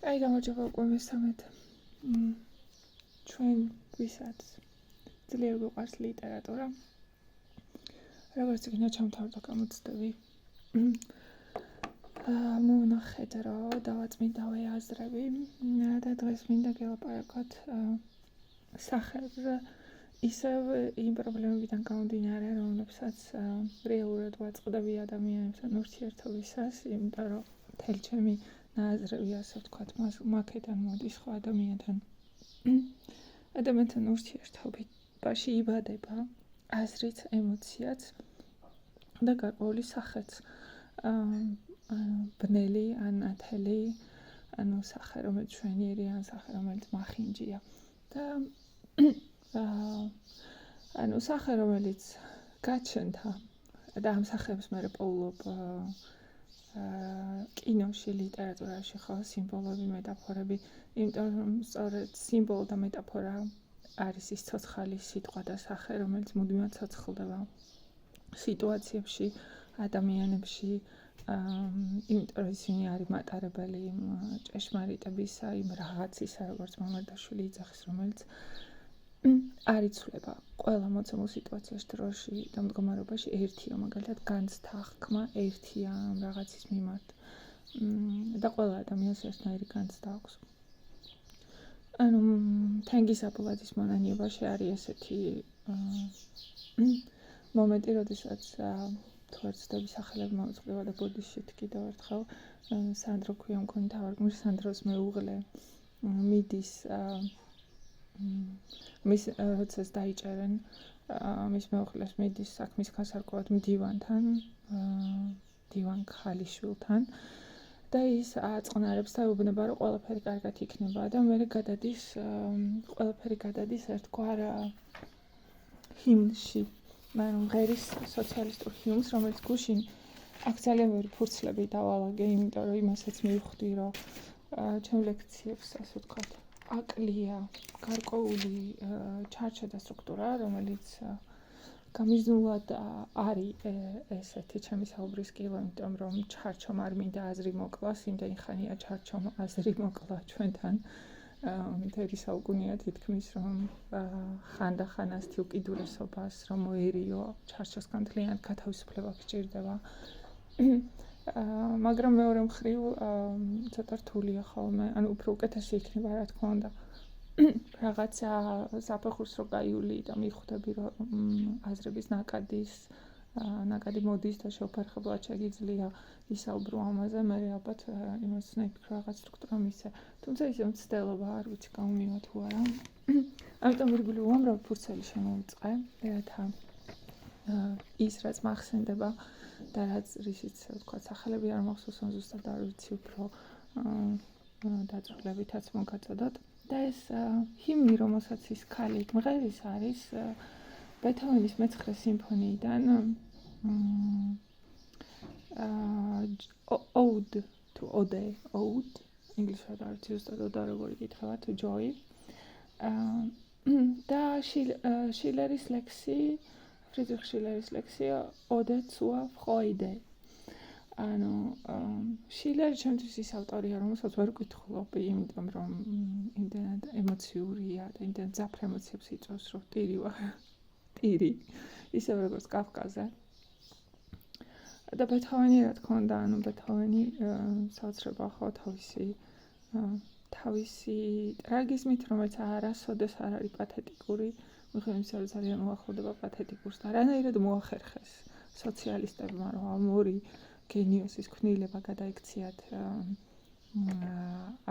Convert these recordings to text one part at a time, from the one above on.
აი გამარჯობა უკვე მესამედ. ჩვენ გვისაც ძლიერ გვიყვარს ლიტერატურა. როგორც იქნა ჩამთავრდა გამოცდები. მოვნახეთ, რომ დავაწმინდავე აზრები და დღეს მინდა გელაპარაკოთ სახეებზე ისევ იმ პრობლემებიდან გამომდინარე, რომლებსაც რეალურად ვაწყდები ადამიანებთან ურთიერთობისას, იმიტომ რომ მთელი ჩემი ნაზრები, ასე ვთქვათ, მაქედან მოდის ხო ადამიანთან ურთიერთობაში იბადება აზრიც, ემოციაც და გარკვეული სახეც. ბნელი ან ათელი, ანუ სახე, რომელიც მშვენიერი, ან სახე, რომელიც მახინჯია. და ანუ სახე, რომელიც გაჩნდა და ამ სახეებს მე პოულობ კინოში, ლიტერატურაში, ხო, სიმბოლოები, მეტაფორები, იმიტომ რომ სწორედ სიმბოლო და მეტაფორა არის ის ცოცხალი სიტყვა და სახე, რომელიც მუდმივად ცოცხლდება სიტუაციებში, ადამიანებში, იმიტომ რომ ისინი არის მატარებელი იმ ჭეშმარიტებისა, იმ რაღაცისა, როგორც მამარდაშვილი იძახის, რომელიც არ იცვლება ყველა მოცემულ სიტუაციაში, დროში და მდგომარეობაში ერთია, მაგალითად განცდა, ხმა ერთია ამ რაღაცის მიმართ. და ყველა ადამიანს ერთნაირი განცდა აქვს. ანუ თენგიზაბლადის მონანიებაში არის ესეთი მომენტი, როდესაც თუ არ ვცდები სახელები მოუწყდება და ბუდისტში კიდევ ერთხელ სანდრო ქვია მქონი თავარგმნი, სანდროს მეუღლე მიდის მის როდესაც დაიჭერენ მის მეუღლეს მიდის საქმის გასარკვევად მდივანთან, მდივან ქალიშვილთან და ის აწყნარებს და ეუბნება, რომ ყველაფერი კარგად იქნება და მერე გადადის ყველაფერი გადადის ერთგვარ ჰიმნში, მაგრამ ღერის სოციალისტურ ჰიმნს, რომელიც გუშინ აქ ძალიან ბევრი ფურცლები დავალაგე, იმიტომ რომ იმასაც მივხვდი, რომ ჩემ ლექციებს, ასე ვთქვათ, აკლია გარკვეული ჩარჩო და სტრუქტურა, რომელიც გამიზნულად არის ესეთი ჩემი საუბრის კილო, იმიტომ რომ ჩარჩომ არ მინდა აზრი მოკლას, იმდენი ხანია ჩარჩომ აზრი მოკლა ჩვენთან. მთელი საუკუნეა თითქმის, რომ ხანდახან ასეთი უკიდურესობას, რომ მოერიო ჩარჩოსგან მთლიანად გათავისუფლება გჭირდება. მაგრამ მეორე მხრივ ცოტა რთულია ხოლმე, ანუ უფრო უკეთესი იქნება, რა თქმა უნდა. რაღაცა საფეხურს რო გაიული და მიხვდები, რომ აზრების ნაკადი მოდის და შეუფერხებლად შეგიძლია ისაუბრო ამაზე, მე ალბათ იმას ვფიქრ რაღაც სტრუქტურა მისცე. თუმცა ისე მცდელობა არ ვიცი გამომივა თუ არა. ამიტომ ირგვლივ უამრავი ფურცელი შემოვიწყე, რათა ის რაც მახსენდება და რაც რისიც ვთქვათ, სახელები არ მახსოვს, ზუსტად არ ვიცი, უფრო დაწვრილებითაც მოგაწოდოთ. და ეს ჰიმნი, რომელსაც ის ქალი მღერის, არის ბეთჰოვენის მე-9 სიმფონიიდან Ode to Ode, ინგლისურად არ ვიცი ზუსტად ოდა როგორ იკითხება, to Joy. და შილერის ლექსი, ფრიდრიხ შილერის ლექსი Ode zur Freude. ანუ შილერი ჩემთვის ის ავტორია, რომელსაც ვერ ვკითხულობ, იმიტომ რომ იმდენად ემოციურია და იმდენად ძაფრ ემოციებს იწვევს, რომ ტირი ვარ. ტირი, ისევ როგორც კაფკაზე. და ბეთჰოვენი, რა თქმა უნდა, ანუ ბეთჰოვენი საოცრება ხო თავისი ტრაგიზმით, რომელიც არასოდეს არ არის პათეტიკური, მიუხედავად იმისა, რომ ძალიან უახლოვდება პათეტიკურს და რანაირად მოახერხეს სოციალისტებმა, რომ ამ ორი გენიოსის ქმნილება გადაიქციათ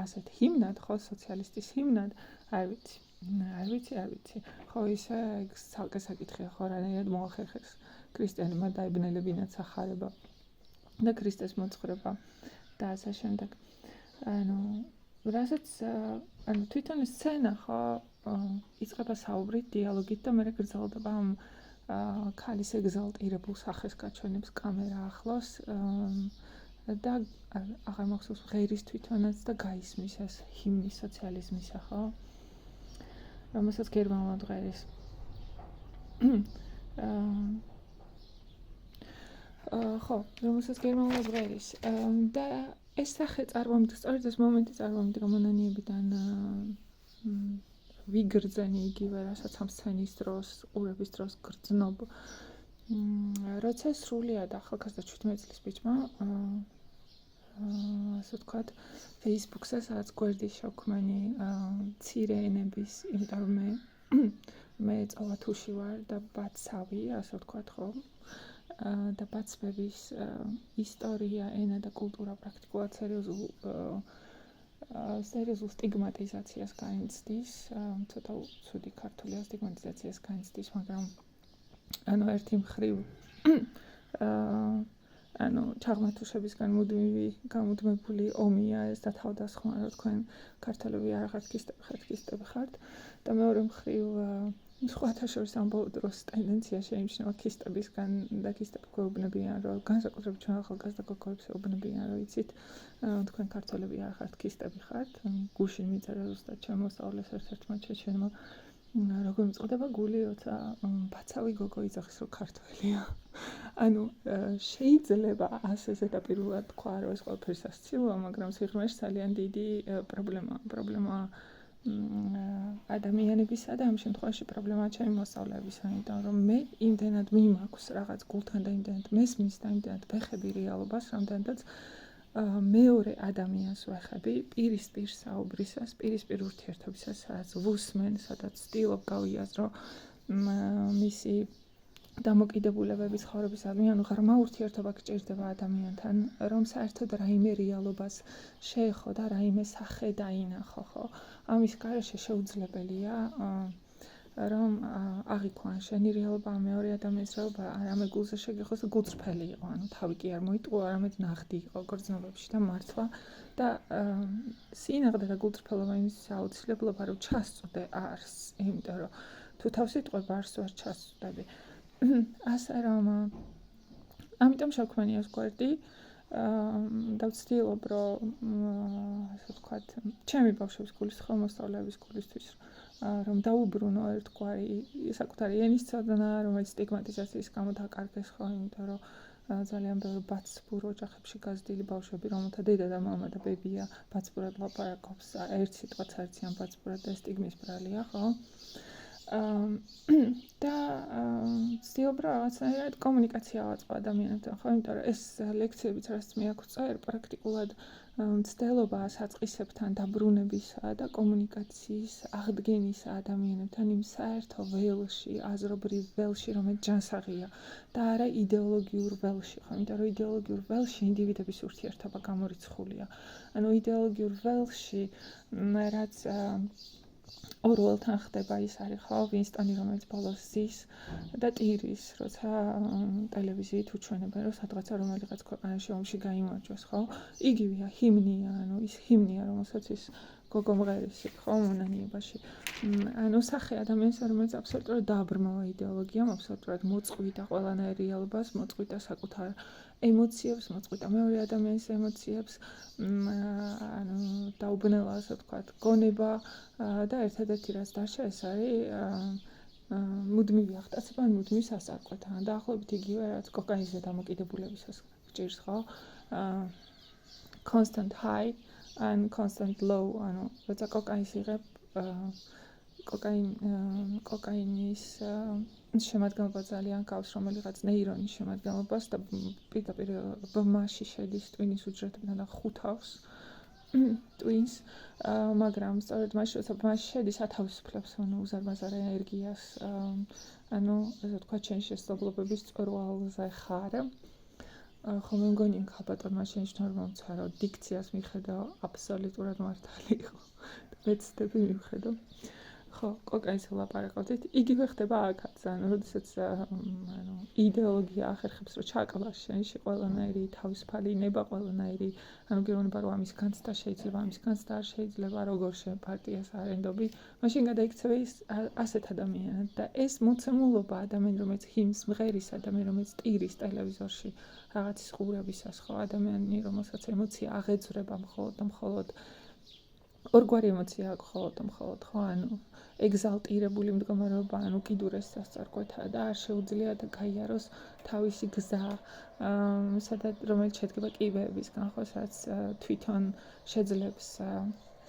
ასეთ ჰიმნად, ხო, სოციალისტის ჰიმნად, არ ვიცი. ხო, ისე ცალკე საკითხია, ხო, რანაირად მოახერხეს ქრისტიანებმა დაებნელებინათ სახარება და ქრისტეს მოძღვრება და ასე შემდეგ. ანუ რასაც თვითონ სცენა, ხო, იწყება საუბრით, დიალოგით და მერე გრძელდება ამ ქალის ეგზალტირებულ სახეს გაჩვენებს კამერა ახლოს და აღარ მახსოვს ღერის თვითონაც და გაისმის ეს ჰიმნი სოციალიზმისა, ხო? რომელსაც გერმანულად ღერის. ხო, რომელსაც გერმანულად ღერის და ეს სახე წარმოვიდგინე, სწორედ ეს მომენტი წარმოვიდგინე, რომ მონანიებიდან ვიგრძენი იგივე, რასაც ამ სცენის დროს, ყურების დროს გრძნობ. როცა სრულიად ახალგაზრდა 17 წლის ბიჭმა, ასე ვთქვათ, Facebook-ზე, სადაც გვერდის შევქმენი მცირე ენების, იმიტომ რომ მე წავათუში ვარ და ბაცავი, ასე ვთქვათ, ხო? და ბაცბების ისტორია, ენა და კულტურა პრაქტიკულად სერიოზულ სტიგმატიზაციას განიცდის, ცოტა უცუდი ქართულია სტიგმატიზაციას განიცდის, მაგრამ ერთი მხრივ ჩაღმართუშებისგან გამუდმებული ომია ეს და თავდასხმა, რომ თქვენ ქართველები არ ხართ ქისტები ხართ და მეორე მხრივ სხვათა შორის ამ ბოლო დროს ტენდენცია შეიმჩნევა ქისტებისგან და ქისტები გვეუბნებიან, რომ განსაკუთრებით ჩვენ ახალგაზრდა გოგოებს ეუბნებიან, რომ იცით, თქვენ ქართველები არ ხართ ქისტები ხართ, გუშინ მიწერა ზუსტად ჩემო სწავლეს ერთ-ერთმა ჩეჩენმა, როგორ მწყდება გული, როცა ბაცავი გოგო იძახის, რომ ქართველია. შეიძლება ასე ზედაპირულად თქვა, რომ ეს ყველაფერი სასცილოა, მაგრამ სიღრმეში ძალიან დიდი პრობლემაა ადამიანებისა და ამ შემთხვევაში პრობლემაა ჩემი მოსწავლეებისა, იმიტომ რომ მე იმდენად მიმაქვს რაღაც გულთან და იმდენად მესმის და იმდენად ვეხები რეალობას, რამდენადაც მეორე ადამიანს ვეხები პირისპირ საუბრისას, პირისპირ ურთიერთობისას, სადაც ვუსმენ, სადაც ვცდილობ გავიაზრო მისი დამოკიდებულებები ცხოვრებისადმი, ღრმა ურთიერთობა გჭირდება ადამიანთან, რომ საერთოდ რაიმე რეალობას შეეხო და რაიმე სახე დაინახო, ხო? ამის გარეშე შეუძლებელია რომ აღიქვან შენი რეალობა, მეორე ადამიანის რეალობა, არამე გულზე შეგეხოს და გულწრფელი იყო, თავი კი არ მოიტყო, არამედ ნახდი იყო გრძნობებში და მართლა და სინაღდე და გულწრფელობა იმის აუცილებლობა, რომ ჩასწვდე არს, იმიტომ რომ თუ თავს იტყვებ არს ვარ ჩასწვდები. ასე რომ ამიტომ შევქმენი ეს გვერდი და ვცდილობ, რომ ასე ვთქვათ, ჩემი ბავშვების გულის მოსწავლეების გულისთვის რომ დაუბრუნო ერთგვარი საკუთარი ენის ცოდნა, რომელიც სტიგმატიზაციის გამო დაკარგეს, ხო, იმიტომ რომ ძალიან ბევრი ბაცბურ ოჯახებში გაზრდილი ბავშვები, რომელთა დედა და მამა და ბებია ბაცბურად ლაპარაკობს, ერთ სიტყვაც არ იციან ბაცბურად და სტიგმის ბრალია, ხო? და ვცდილობ, რომ რაღაცნაირად კომუნიკაცია ავაწყო ადამიანებთან, ხო, იმიტომ რომ ეს ლექციებიც, რაც მე აქვს წერ, პრაქტიკულად მცდელობაა საწყისებთან დაბრუნებისა და კომუნიკაციის აღდგენისა ადამიანებთან იმ საერთო ველში, აზრობრივ ველში, რომელიც ჯანსაღია და არა იდეოლოგიურ ველში, ხო, იმიტომ რომ იდეოლოგიურ ველში ინდივიდების ურთიერთობა გამორიცხულია. იდეოლოგიურ ველში, რაც ორველთან ხდება ის არის, ხო, ვინსტონი, რომელიც ბოლოს ზის და ტირის, როცა ტელევიზიით უჩვენებენ, რომ სადღაცა რომელიღაც ქვეყანაში ომში გაიმარჯვეს, ხო? იგივეა ჰიმნია, ის ჰიმნია, რომელსაც ის გოგო მღერის, ხო, მონანიებაში. სახე ადამიანს, რომელიც აბსოლუტურად დააბრმავა იდეოლოგიამ, აბსოლუტურად მოწყვიტა ყველანაირ რეალობას, მოწყვიტა საკუთარ ემოციებს, მოწყვიტა მეორე ადამიანის ემოციებს, დაუბნელა, ასე ვთქვათ, გონება და ერთადერთი რაც დარჩა ეს არის მუდმივი აღტაცება, მუდმივი სასარკვე და დაახლოებით იგივე რაც კოკაინზე დამოკიდებულებისას გჭირს, ხო? Constant high and constant low, როცა კოკაინს იღებ, კოკაინის შემადგენლობა ძალიან გავს რომელიღაც ნეირონის შემადგენლობას და პირდაპირ ბმაში შედის ტვინის უჯრედებიდან და ხუთავს ტვინს, მაგრამ სწორედ მაშინ, როცა ბმაში შედის, ათავისუფლებს უზარმაზარ ენერგიას, ესე ვთქვათ, შენ შესაძლებლობების წვერვალზე ხარ. ხო, მე მგონი ქალბატონმა შენიშნა, რომ მომცარო დიქციას მიხედავ აბსოლუტურად მართალი იყო და მეცდები მივხედავ. ხო, კოკაინს ვლაპარაკობთ, იგივე ხდება აქაც, როდესაც იდეოლოგია ახერხებს, რომ ჩაკლას შენში ყველანაირი თავისუფალი ნება, ყველანაირი, გეუბნება, რომ ამის განცდა შეიძლება, ამის განცდა არ შეიძლება, როგორ შენ პარტიას არენდობი, მაშინ გადაიქცევა ის ასეთ ადამიანად და ეს მოცემულობა ადამიანი, რომელიც ჰიმს მღერის, ადამიანი, რომელიც ტირის ტელევიზორში რაღაცის ყურებისას, ხო, ადამიანი, რომელსაც ემოცია აღეძვრება მხოლოდ ორგვარი ემოცია აქვს მხოლოდ ხო, ანუ ეგზალტირებული მდგომარეობა, ანუ კიდურეს დასწარკვეთა და არ შეუძლიათ გაიაროს თავისი გზა, რომელიც შედგება კიბეებისგან, ხო, სადაც თვითონ შეძლებს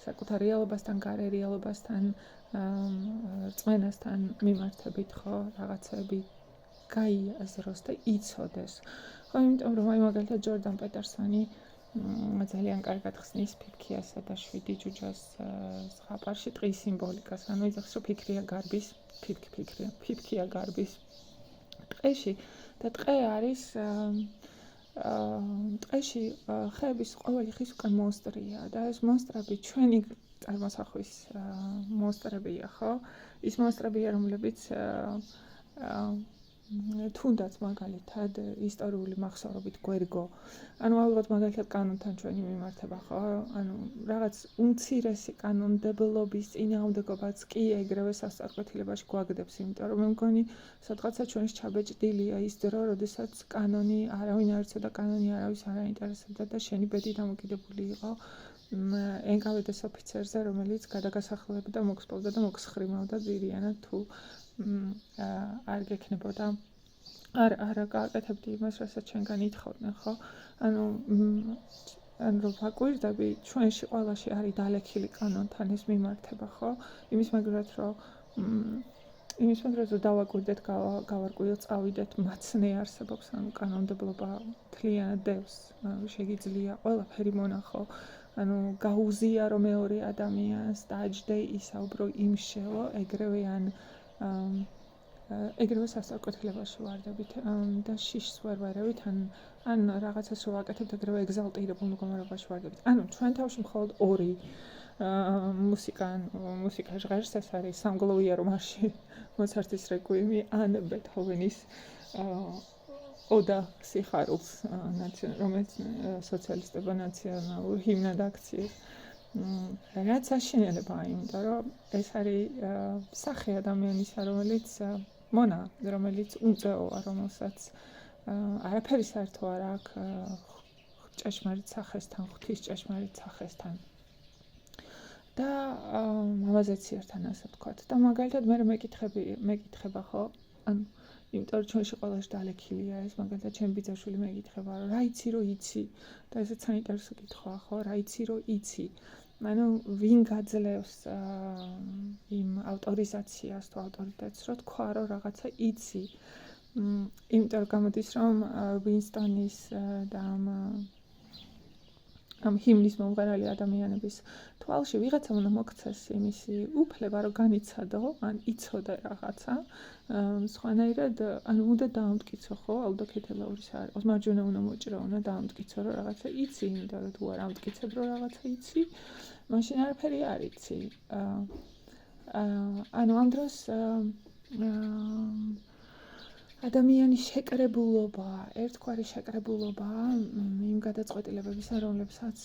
საკუთარ რეალობასთან, გარე რეალობასთან, რწმენასთან მიმართებით, ხო, რაღაცები გაიაზროს და იცოდეს. ხო, იმიტომ რომ მაგალითად ჯორდან პეტერსონი ძალიან კარგად ხსნის ფიფქიასა და 7 ჯუჯას ზღაპარში ტყის სიმბოლიკას, ანუ იძახს რომ ფიქრია გარბის, ფიფქია გარბის ტყეში და ტყე არის ტყეში ხეების ყოველი ხის უკან მონსტრია და ეს მონსტრები ჩვენი წარმოსახვის მონსტრებია, ხო? ის მონსტრებია, რომლებიც თუნდაც მაგალითად ისტორიული მახსოვრობით გვერგო. ანუ ალბათ მაგალითად კანონთან ჩვენი მიმართება, ხო? ანუ რაღაც უმცირესი კანონმდებლობის წინააღმდეგობაც კი ეგრევე სასწარკვეთილებაში გვაგდებს, იმიტომ რომ მე მგონი სადღაცა ჩვენს ჩაბეჭდილია ის დრო, როდესაც კანონი არავინ არ იცოდა, კანონი არავის არ აინტერესებდა და შენი ბედი დამოკიდებული იყო ენკავედეს ოფიცერზე, რომელიც გადაგასახლებდა, მოგსპოვდა და მოგსხრიმავდა ძირიანად თუ არ გექნებოდა არ გააკეთებდი იმას, რასაც ჩვენგან ითხოვდნენ, ხო? ანუ რომ ვაკვირდები, ჩვენში ყველაში არის დალექილი კანონთან ეს მიმართება, ხო? იმის მაგალითად რომ დავაკვირდეთ, გავარკვიოთ, წავიდეთ, მაცნე არსებობს, ანუ კანონმდებლობა მთლიანად დევს, შეგიძლია ყველაფერი მონახო. ანუ გაუზიარო მეორე ადამიანს დაჯდე ისაუბრო იმშელო, ეგრევე ან ეგრევე სასწარკვეთილებაში ვარდებით და შიშს ვერ ვერევით, ან რაღაცას რო ვაკეთებთ, ეგრევე ეგზალტირებულ მდგომარეობაში ვარდებით. ანუ ჩვენ თავში მხოლოდ ორი მუსიკა ჟღერს, ეს არის სამგლოვიარო მარში, მოცარტის რეკვიემი ან ბეთჰოვენის ოდა სიხარულს, რომელიც სოციალისტებმა ნაციონალურ ჰიმნად აქციეს. რაც აშინელებაა, იმიტომ რომ ეს არის სახე ადამიანისა, რომელიც უმწეოა, რომელსაც არაფერი საერთო არ აქვს ჭეშმარიტ სახესთან, ღვთის ჭეშმარიტ სახესთან. და ამაზეც ერთთან ასე ვთქვათ. და მაგალითად მე მეკითხება, ხო? ანუ იმიტომ რომ ჩვენში ყველაში დალექილია ეს, მაგალითად ჩემი ბიძაშვილი მეკითხება, რომ რა იცი რომ იცი და ესეც საინტერესო კითხვაა, ხო? რა იცი რომ იცი? ანუ ვინ გაძლევს იმ ავტორიზაციას თუ ავტორიტეტს, რომ თქვა რომ რაღაცა იცი. იმიტომ რომ გამოდის რომ ვინსტონის და ამ ჰიმნის მომღერალი ადამიანების თვალში ვიღაცამ უნდა მოქცეს იმისი უფლება, რომ განიცადო, ან იცოდე რაღაცა. სხვანაირად, ანუ უნდა დაამტკიცო, ხო, აუდოკეთელაურის არ იყოს, მარჯვენა უნდა მოჭრო, უნდა დაამტკიცო, რომ რაღაცა იცი, იმიტომ რომ თუ არ ამტკიცებ, რომ რაღაცა იცი, მაშინ არაფერი არ იცი. ანუ ამ დროს ადამიანის შეკრებულობა, ერთგვარი შეკრებულობა იმ გადაწყვეტილებებისა, რომლებსაც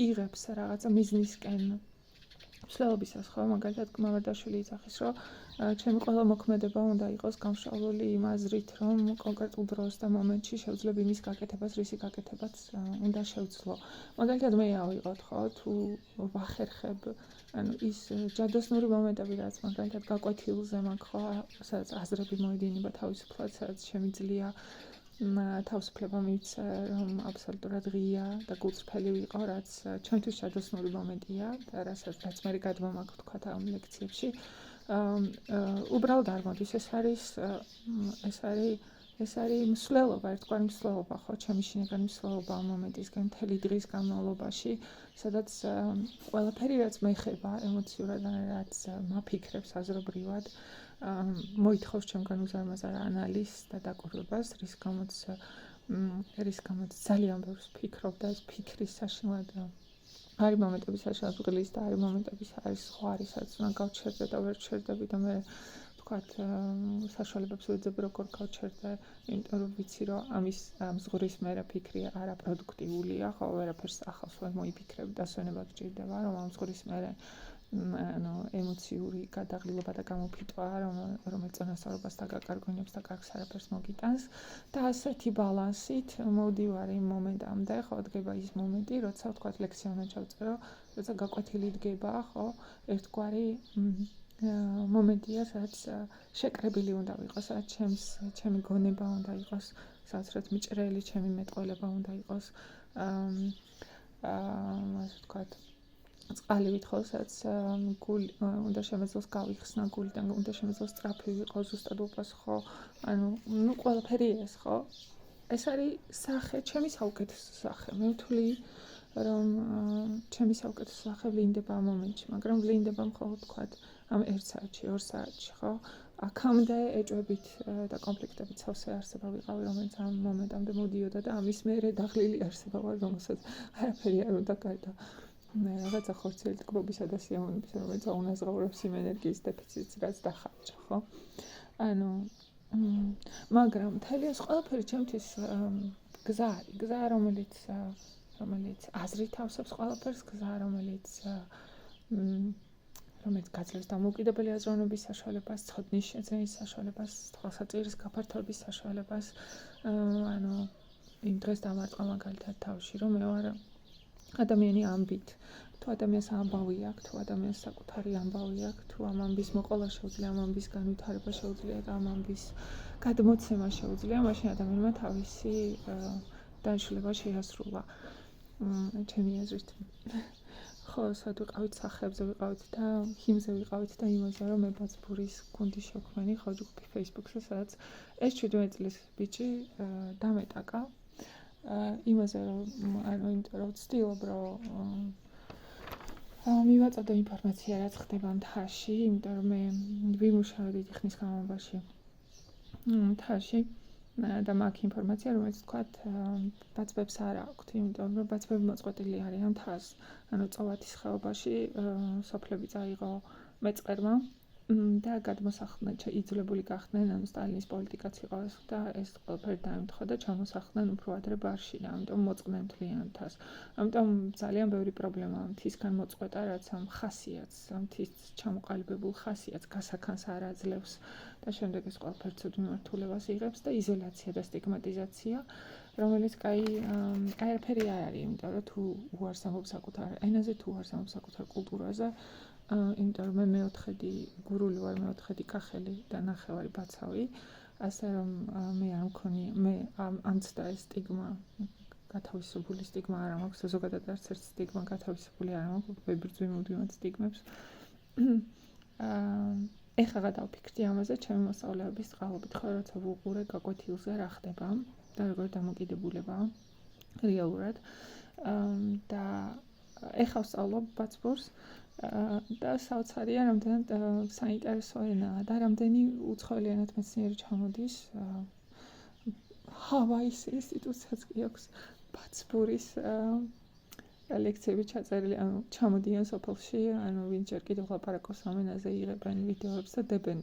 იღებს რაღაცა მიზნისკენ მსვლელობისას, ხო, მაგალითად მამარდაშვილი იძახის, რომ ჩემი ყველა მოქმედება უნდა იყოს გამშვალული იმ აზრით, რომ კონკრეტულ დროს და მომენტში შევძლებ იმის გაკეთებას, რისი გაკეთებაც უნდა შევძლო. მაგალითად მე ავიღოთ, ხო, თუ ვახერხებ, ანუ ის ჯადოსნური მომენტები, რაც მაგალითად გაკვეთილზე მაქვს, ხო, სადაც აზრები მოედინება თავისუფლად, სადაც შემიძლია თავისუფლება მივცე, რომ აბსოლუტურად ღია და გულწრფელი ვიყო, რაც ჩვენთვის ჯადოსნური მომენტია და რასაც მე გადმომაქვს ვთქვათ ამ ლექციებში. უბრალოდ არ მოდის, ეს არის მსვლელობა, ერთგვარი მსვლელობა, ხო, ჩემი შინაგანი მსვლელობა ამ მომენტისგან მთელი დღის განმავლობაში, სადაც ყველაფერი რაც მეხება ემოციურად, რაც მაფიქრებს აზრობრივად, მოითხოვს ჩემგან უზარმაზარ ანალიზს და დაკვირვებას, რის გამოც ძალიან ბევრს ვფიქრობ და ეს ფიქრის საშინლად არის მომენტები საშინლად ვღლის და არის მომენტები არის ზღვარი, სადაც უნდა გავჩერდე და ვერ ჩერდები და მე ვთქვათ საშუალებებს ვეძებ როგორ გავჩერდე, იმიტომ რომ ვიცი რომ ამ ზღვრის მერე ფიქრი არაპროდუქტიულია, ხო, ვერაფერს ახალს ვერ მოიფიქრებ და სვენება გჭირდება, რომ ამ ზღვრის მერე ემოციური გადაღლილობა და გამოფიტვა, რომელიც წონასწორობას და გაკარგვინებს და კარგს არაფერს მოგიტანს და ასეთი ბალანსით მოვდივარ იმ მომენტამდე, ხო, დგება ის მომენტი, როცა ვთქვათ ლექციონად ჩავწერო, როცა გაკვეთილი დგება, ხო, ერთგვარი მომენტია, სადაც შეკრებილი უნდა ვიყოს, სადაც ჩემი გონება უნდა იყოს, სადაც რაც მიჭრელი ჩემი მეტყველება უნდა იყოს, ასე ვთქვათ, წყალივით ხო, სადაც გული უნდა შემეძლოს გავიხსნა გულიდან, უნდა შემეძლოს სწრაფი ვიყო, ზუსტად უპასუხო, ყველაფერი ეს, ხო? ეს არის სახე, ჩემი საუკეთესო სახე. მე ვთვლი, რომ ჩემი საუკეთესო სახე ვლინდება ამ მომენტში, მაგრამ ვლინდება მხოლოდ ვთქვათ, ამ 1 საათში, 2 საათში, ხო? აქამდე ეჭვებით და კონფლიქტებით სავსე არსება ვიყავი, რომელიც ამ მომენტამდე მოდიოდა და ამის მერე დაღლილი არსება ვარ, რომელსაც არაფერი არ უნდა გარდა რაღაცა ხორციელი ტკბობისა და სიამოვნების, რომელიც აუნაზღაურებს იმ ენერგიის დეფიციტს, რაც დახარჯა, ხო? მაგრამ მთელი ეს ყველაფერი ჩემთვის გზა არის, გზა, რომელიც აზრით ავსებს ყველაფერს, გზა, რომელიც გაძლევს დამოუკიდებელი აზროვნების საშუალებას, ცოდნის შეძენის საშუალებას, თვალსაჭირის გაფართოების საშუალებას, იმ დღეს დამარწყა მაგალითად თავში, რომ მე ვარ ადამიანი ამბით, თუ ადამიანს ამბავი აქვს, თუ ადამიანს საკუთარი ამბავი აქვს, თუ ამ ამბის მოყოლა შეუძლია, ამ ამბის განვითარება შეუძლია და ამ ამბის გადმოცემა შეუძლია, მაშინ ადამიანმა თავისი დანიშნულება შეასრულა. ჩემი აზრით. ხო, სად ვიყავით სახეებზე ვიყავით და ჰიმზე ვიყავით და იმაზე, რომ მე ბაცბურის გუნდის შექმენი ხო ჯგუფი Facebook-ზე, სადაც ეს 17 წლის ბიჭი დამეტაკა იმაზე, რომ იმიტომ რომ ვცდილობ, რომ მივაწოდო ინფორმაცია, რაც ხდება მთაში, იმიტომ რომ მე ვიმუშავე დიდი ხნის განმავლობაში მთაში და მაქვს ინფორმაცია, რომელიც ვთქვათ, ბაცბებს არ აქვთ, იმიტომ რომ ბაცბები მოწყვეტილი არიან მთას. წოვათის ხეობაში სოფლები წაიღო მეწყერმა და გადმოსახლდნენ, იძულებული გახდნენ, სტალინის პოლიტიკაც იყო ეს და ეს ყველაფერი დაემთხვა და ჩამოსახლდნენ უფრო ადრე ბარში და ამიტომ მოწყდნენ მთლიან მთას. ამიტომ ძალიან ბევრი პრობლემაა მთისგან მოწყვეტა, რაც ამ ხასიათს, მთის ჩამოყალიბებულ ხასიათს, გასაქანს არ აძლევს და შემდეგ ეს ყველაფერი ცუდ მიმართულებას იღებს და იზოლაცია და სტიგმატიზაცია, რომელიც არაფერი არ არის, იმიტომ რომ თუ უარს ამბობ საკუთარ ენაზე, თუ უარს ამბობ საკუთარ კულტურაზე, იმიტომ რომ მე მეოთხედი გურული ვარ, მეოთხედი კახელი და ნახევარი ბაცავი, ასე რომ მე არ მქონია, მე ამცდა ეს სტიგმა, გათავისებული სტიგმა არ მაქვს, ზოგადად არც ერთ სტიგმა გათავისებული არ მაქვს, ვებრძვი მუდმივად სტიგმებს. ეხლა გადავფიქრდი ამაზე, ჩემი მოსწავლეების წყალობით ხო, როცა ვუყურე გაკვეთილზე რა ხდება და როგორ დამოკიდებულება რეალურად და ეხლა ვსწავლობ ბაცბურს და საოცარია, რამდენად საინტერესო ენაა და რამდენი უცხოელი ენათმეცნიერი ჩამოდის. ჰავაის ინსტიტუტსაც კი აქვს ბაცბურის ლექციები ჩაწერილი, ჩამოდიან სოფელში, ვინც ჯერ კიდევ ლაპარაკობს ამ ენაზე, იღებენ ვიდეოებს და დებენ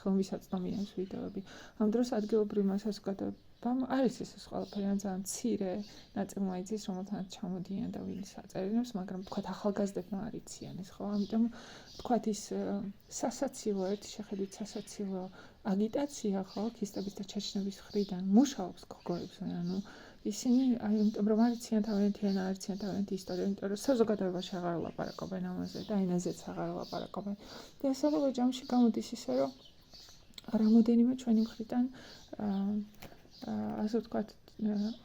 ხელმისაწვდომია ეს ვიდეოები. ამ დროს ადგილობრივმა საზოგადოებამ არის ეს ყველაფერი, ძალიან მცირე ნაწილმა იცის, რომელთანაც ჩამოდიან და ვინც აწერინებს, მაგრამ თქვათ ახალგაზრდებმა არ იციან ეს, ხო? ამიტომ თქვათ ის სასაცილო, ერთი შეხედვით სასაცილო აგიტაცია, ხო, ქისტების და ჩეჩნების მხრიდან მუშაობს გოგოებზე, ისინი, იმიტომ რომ არ იციან თავიანთი ენა, არ იციან თავიანთი ისტორია, იმიტომ რომ საზოგადოებაში აღარ ლაპარაკობენ ამაზე და ენაზეც აღარ ლაპარაკობენ. და საბოლოო ჯამში გამოდის ისე, რომ რამოდენიმე ჩვენი მხრიდან ასე ვთქვათ,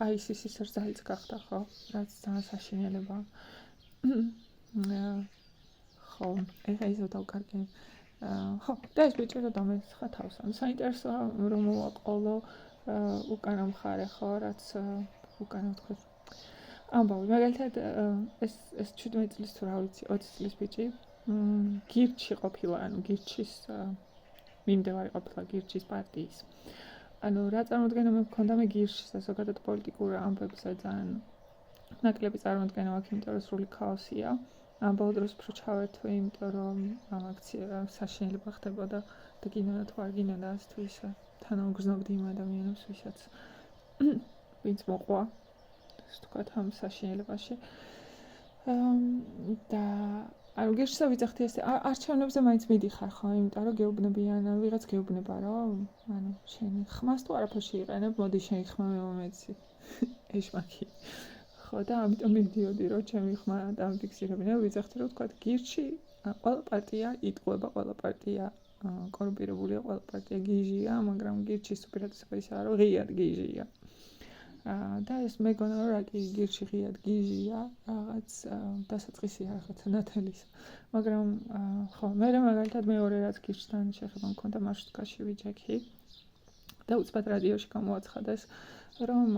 ISIS-ის რძალიც გახდა, ხო, რაც ძალიან საშინელებაა. ხო, ეხლა ისევ დავკარგე. ხო, და ეს ბიჭი რომ დამეცხა თავს. საინტერესოა რომ მოვაყოლო უკანა მხარე, ხო, რაც უკანა ვთქვათ. ამბავი, მაგალითად ეს 17 წლის თუ რა ვიცი, 20 წლის ბიჭი გირჩი ყოფილა, გირჩის მიმდევარი ყოფილა გირჩის პარტიის. რა წარმოდგენა მე მქონდა მე გირჩის და ზოგადად პოლიტიკურ ამბებზე ძალიან ნაკლები წარმოდგენა მაქვს, იმიტომ რომ სრული ქაოსია. ამბავ დროს ფრჩავერთვე, იმიტომ რომ ამ აქცია საშინელება ხდებოდა და გინდა თუ არ გინდა ასე თუ ისე თანაუგრძნობდი იმ ადამიანებს, ვინც მოყვა, ასე ვთქვათ, ამ საშინელებაში. და ანუ გირჩსა ვიძახდი ესე არჩევნებზე მაინც მიდიხარ ხო, იმიტომ რომ გეუბნებიან, ვიღაც გეუბნება რომ ანუ შენი ხმას თუ არაფერში იყენებ, მოდი შენი ხმა მომეცი. ეშმაკი. ხო და ამიტომ მივდიოდი რომ ჩემი ხმა დამიფიქსირებინა, ვიძახდი რომ თქვა გირჩი ყველა პარტია იტყუება, ყველა პარტია კორუმპირებულია, ყველა პარტია გიჟია, მაგრამ გირჩის უპირატესობა ისაა რომ ღიად გიჟია. და ეს მეგონა რომ რა კი გირჩი ღიად გიჟია, რაღაც დასაწყისია რაღაცა ნათელის. მაგრამ ხო, მე მაგალითად მეორე რაც გირჩთან შეხება მქონდა მარშრუტკაში ვიჯექი და უცბად რადიოში გამოაცხადეს, რომ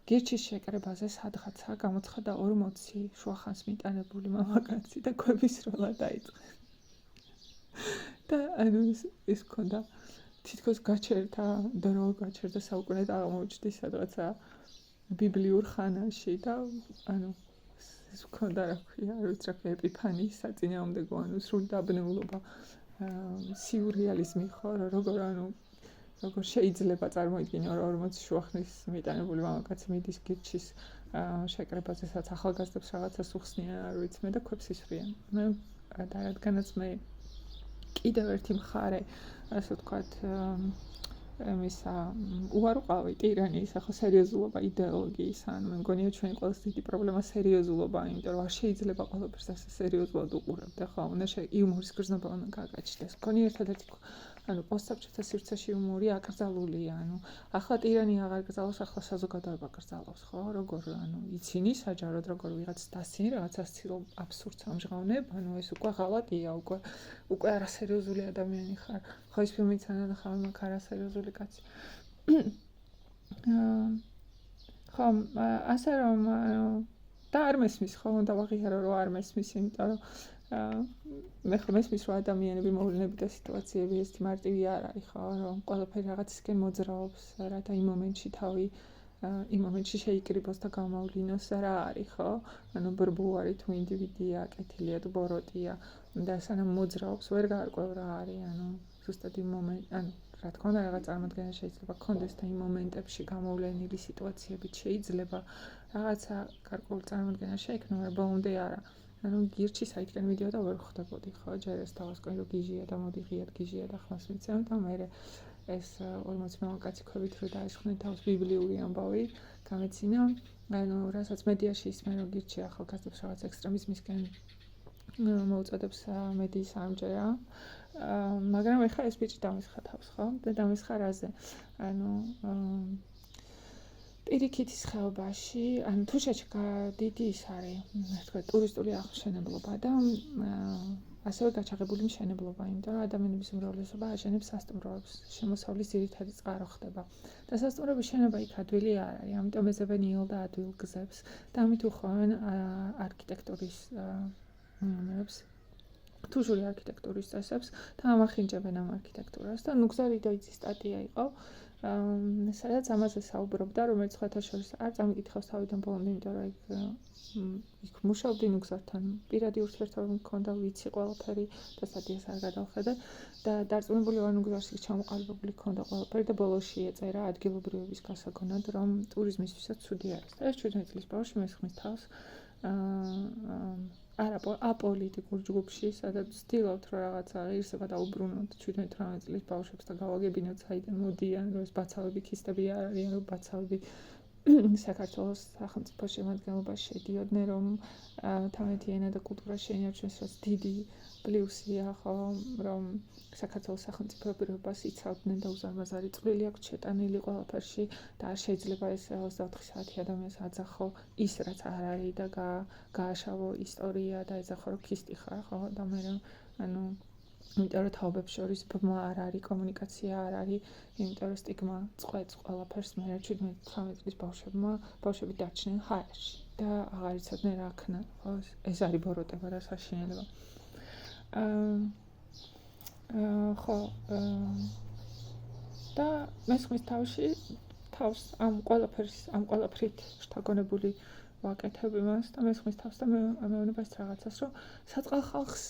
გირჩის შეკრებაზე სადღაცა გამოცხადა 40 შუახანს მიტანებული მამაკაცი და კვების როლა დაიწყეს. და ანუ ის მქონდა თითქოს გაჩერდა დრო, გაჩერდა საუკუნე და აღმოჩნდა სადღაცა ბიბლიურ ხანაში და ანუ ეს მქონდა რა ქვია, არ ვიცი რა ქვია, ეპიფანიის საწინააღმდეგო, ანუ სრული დაბნეულობა, სიურრეალიზმი ხო, როგორ შეიძლება წარმოიდგინო რომ 40 შუახნის მიტანებული მამაკაცი მიდის გირჩის შეკრებაზესაც ახალგაზრდებს რაღაცას უხსნიან, არ ვიცი, მე და კვებს ისვრიან. და რადგანაც მე კიდევ ერთი მხარე, ასე ვთქვათ, ისა უარო ყავი ტირანიის, ახლა სერიოზულობა იდეოლოგიის, ანუ მე მგონია ჩვენი ყველაზე დიდი პრობლემა სერიოზულობა, იმიტომ რომ არ შეიძლება ყველაფერს ასე სერიოზულად უყურებდე, ხო, უნდა იუმორის გრძნობა უნდა გააკაჩდეს. მგონია ერთადერთი ანუ პოსტსაბჭოთა სივრცეში იუმორი აკრძალულია, ანუ ახლა ტირანია აღარ კრძალავს, ახლა საზოგადოება კრძალავს, ხო? როგორ ანუ იცინი საჯაროდ როგორ ვიღაც დასცინი რაღაცას ცდილობ აბსურდს ამჟღავნებ, ანუ ეს უკვე ღალატია, უკვე არასერიოზული ადამიანი ხარ. ხო ის ფილმიც ანახავ მაგ არასერიოზული კაცი. ხო, ასე რომ და არ მესმის, ხო, უნდა ვაღიარო რომ არ მესმის, იმიტომ რომ მე ხომ მესმის რომ ადამიანები მოვლენები და სიტუაციები ეს მარტივი არ არის, ხო, რომ ყველაფერი რაღაცისკენ მოძრაობს, რა და იმ მომენტში შეიკრიბოს და გამოვლინოს რა არის, ხო? ანუ ბრბუარი თუ ინდივიდია, კეთილია თუ ბოროტია და სანამ მოძრაობს ვერ გაარკვევ რა არის, ანუ ზუსტად იმ მომენტში, ანუ რა თქმა უნდა რაღაც წარმოდგენა შეიძლება გქონდეს და იმ მომენტებში გამოვლენილი სიტუაციებით შეიძლება რაღაცა გარკვეული წარმოდგენა შეექმნა, მაგრამ ბოლომდე არა. ანუ გირჩი საითკენ მიდიოდა ვერ ხვდებოდი, ხო, ჯერ ეს დავასკვნი რომ გიჟია და მოდი ღიად გიჟია და ხმას მიცემ და მე ეს 40 მამაკაცი ქვევით რო დაეშხნენ თავს ბიბლიური ამბავი გამეცინა, ანუ რასაც მედიაში ისმენ რომ გირჩი ახალგაზრდებს რაღაც ექსტრემიზმისკენ მოუწოდებს მედიის ამჯერა, მაგრამ ეხლა ეს ბიჭი დამისხა თავს, ხო? და დამისხა რაზე? ანუ პირიქითის ხეობაში, ანუ თუშეთში დიდი ის არის, თქვა ტურისტული აღმშენებლობა და ასევე გაჩაღებული მშენებლობა, იმიტომ რომ ადამიანების უმრავლესობა აშენებს სასტუმროებს, შემოსავლის ძირითადი წყარო ხდება. და სასტუმროების შენობა იქ ადვილი არ არის, ამიტომ ეძებენ იელ და ადვილ გზებს და ამით უხვევენ არქიტექტურის თუშური არქიტექტურის წესებს და ამახინჯებენ ამ არქიტექტურას და ნუგზარი დოიცის სტატია იყო, სადაც ამაზე საუბრობდა, რომელიც სხვათა შორის არ წამიკითხავს თავიდან ბოლომდე, იმიტომ რომ იქ მუშაობდი ნუგზართან, პირადი ურთიერთობა მქონდა, ვიცი ყველაფერი და სტატიას არ გადავხედე და დარწმუნებული ვარ ნუგზარში ჩამოყალიბებული მქონდა ყველაფერი და ბოლოში ეწერა ადგილობრივების გასაგონად, რომ ტურიზმისთვისაც ცუდი არის. და ეს 17 წლის ბავშვი მესხმის თავს აპოლიტიკურ ჯგუფში, სადაც ვცდილობთ რომ რაღაცა ღირსება დაუბრუნოთ 17-18 წლის ბავშვებს და გავაგებინოთ საიდან მოდიან, რომ ეს ბაცავები ქისტები არ არიან, რომ ბაცავები საქართველოს სახელმწიფო შემადგენლობაში შედიოდნენ, რომ თავიანთი ენა და კულტურა შეინარჩუნეს, რაც დიდი პლუსია, ხო, რომ საქართველოს სახელმწიფო პირობას იცავდნენ და უზარმაზარი წვლილი აქვს შეტანილი ყველაფერში და არ შეიძლება ეს 24 საათი ადამიანს აძახო ის, რაც არ არის და გააშავო ისტორია და ეძახო, რომ ქისტი ხარ, ხო, და მე ანუ იმიტომ რომ თაობებს შორის ბმა არ არის, კომუნიკაცია არ არის, იმიტომ რომ სტიგმა წყვეტს ყველაფერს, მე 17-18 წლის ბავშვები დარჩნენ ჰაერში და აღარ იცოდნენ რა ქნა, ხო, ეს არის ბოროტება და საშინელება. ხო, და მესხმის თავს ამ ყველაფრით შთაგონებული ვაკეთებ იმას და მესხმის თავს და მეუბნება ეს რაღაცას, რომ საწყალ ხალხს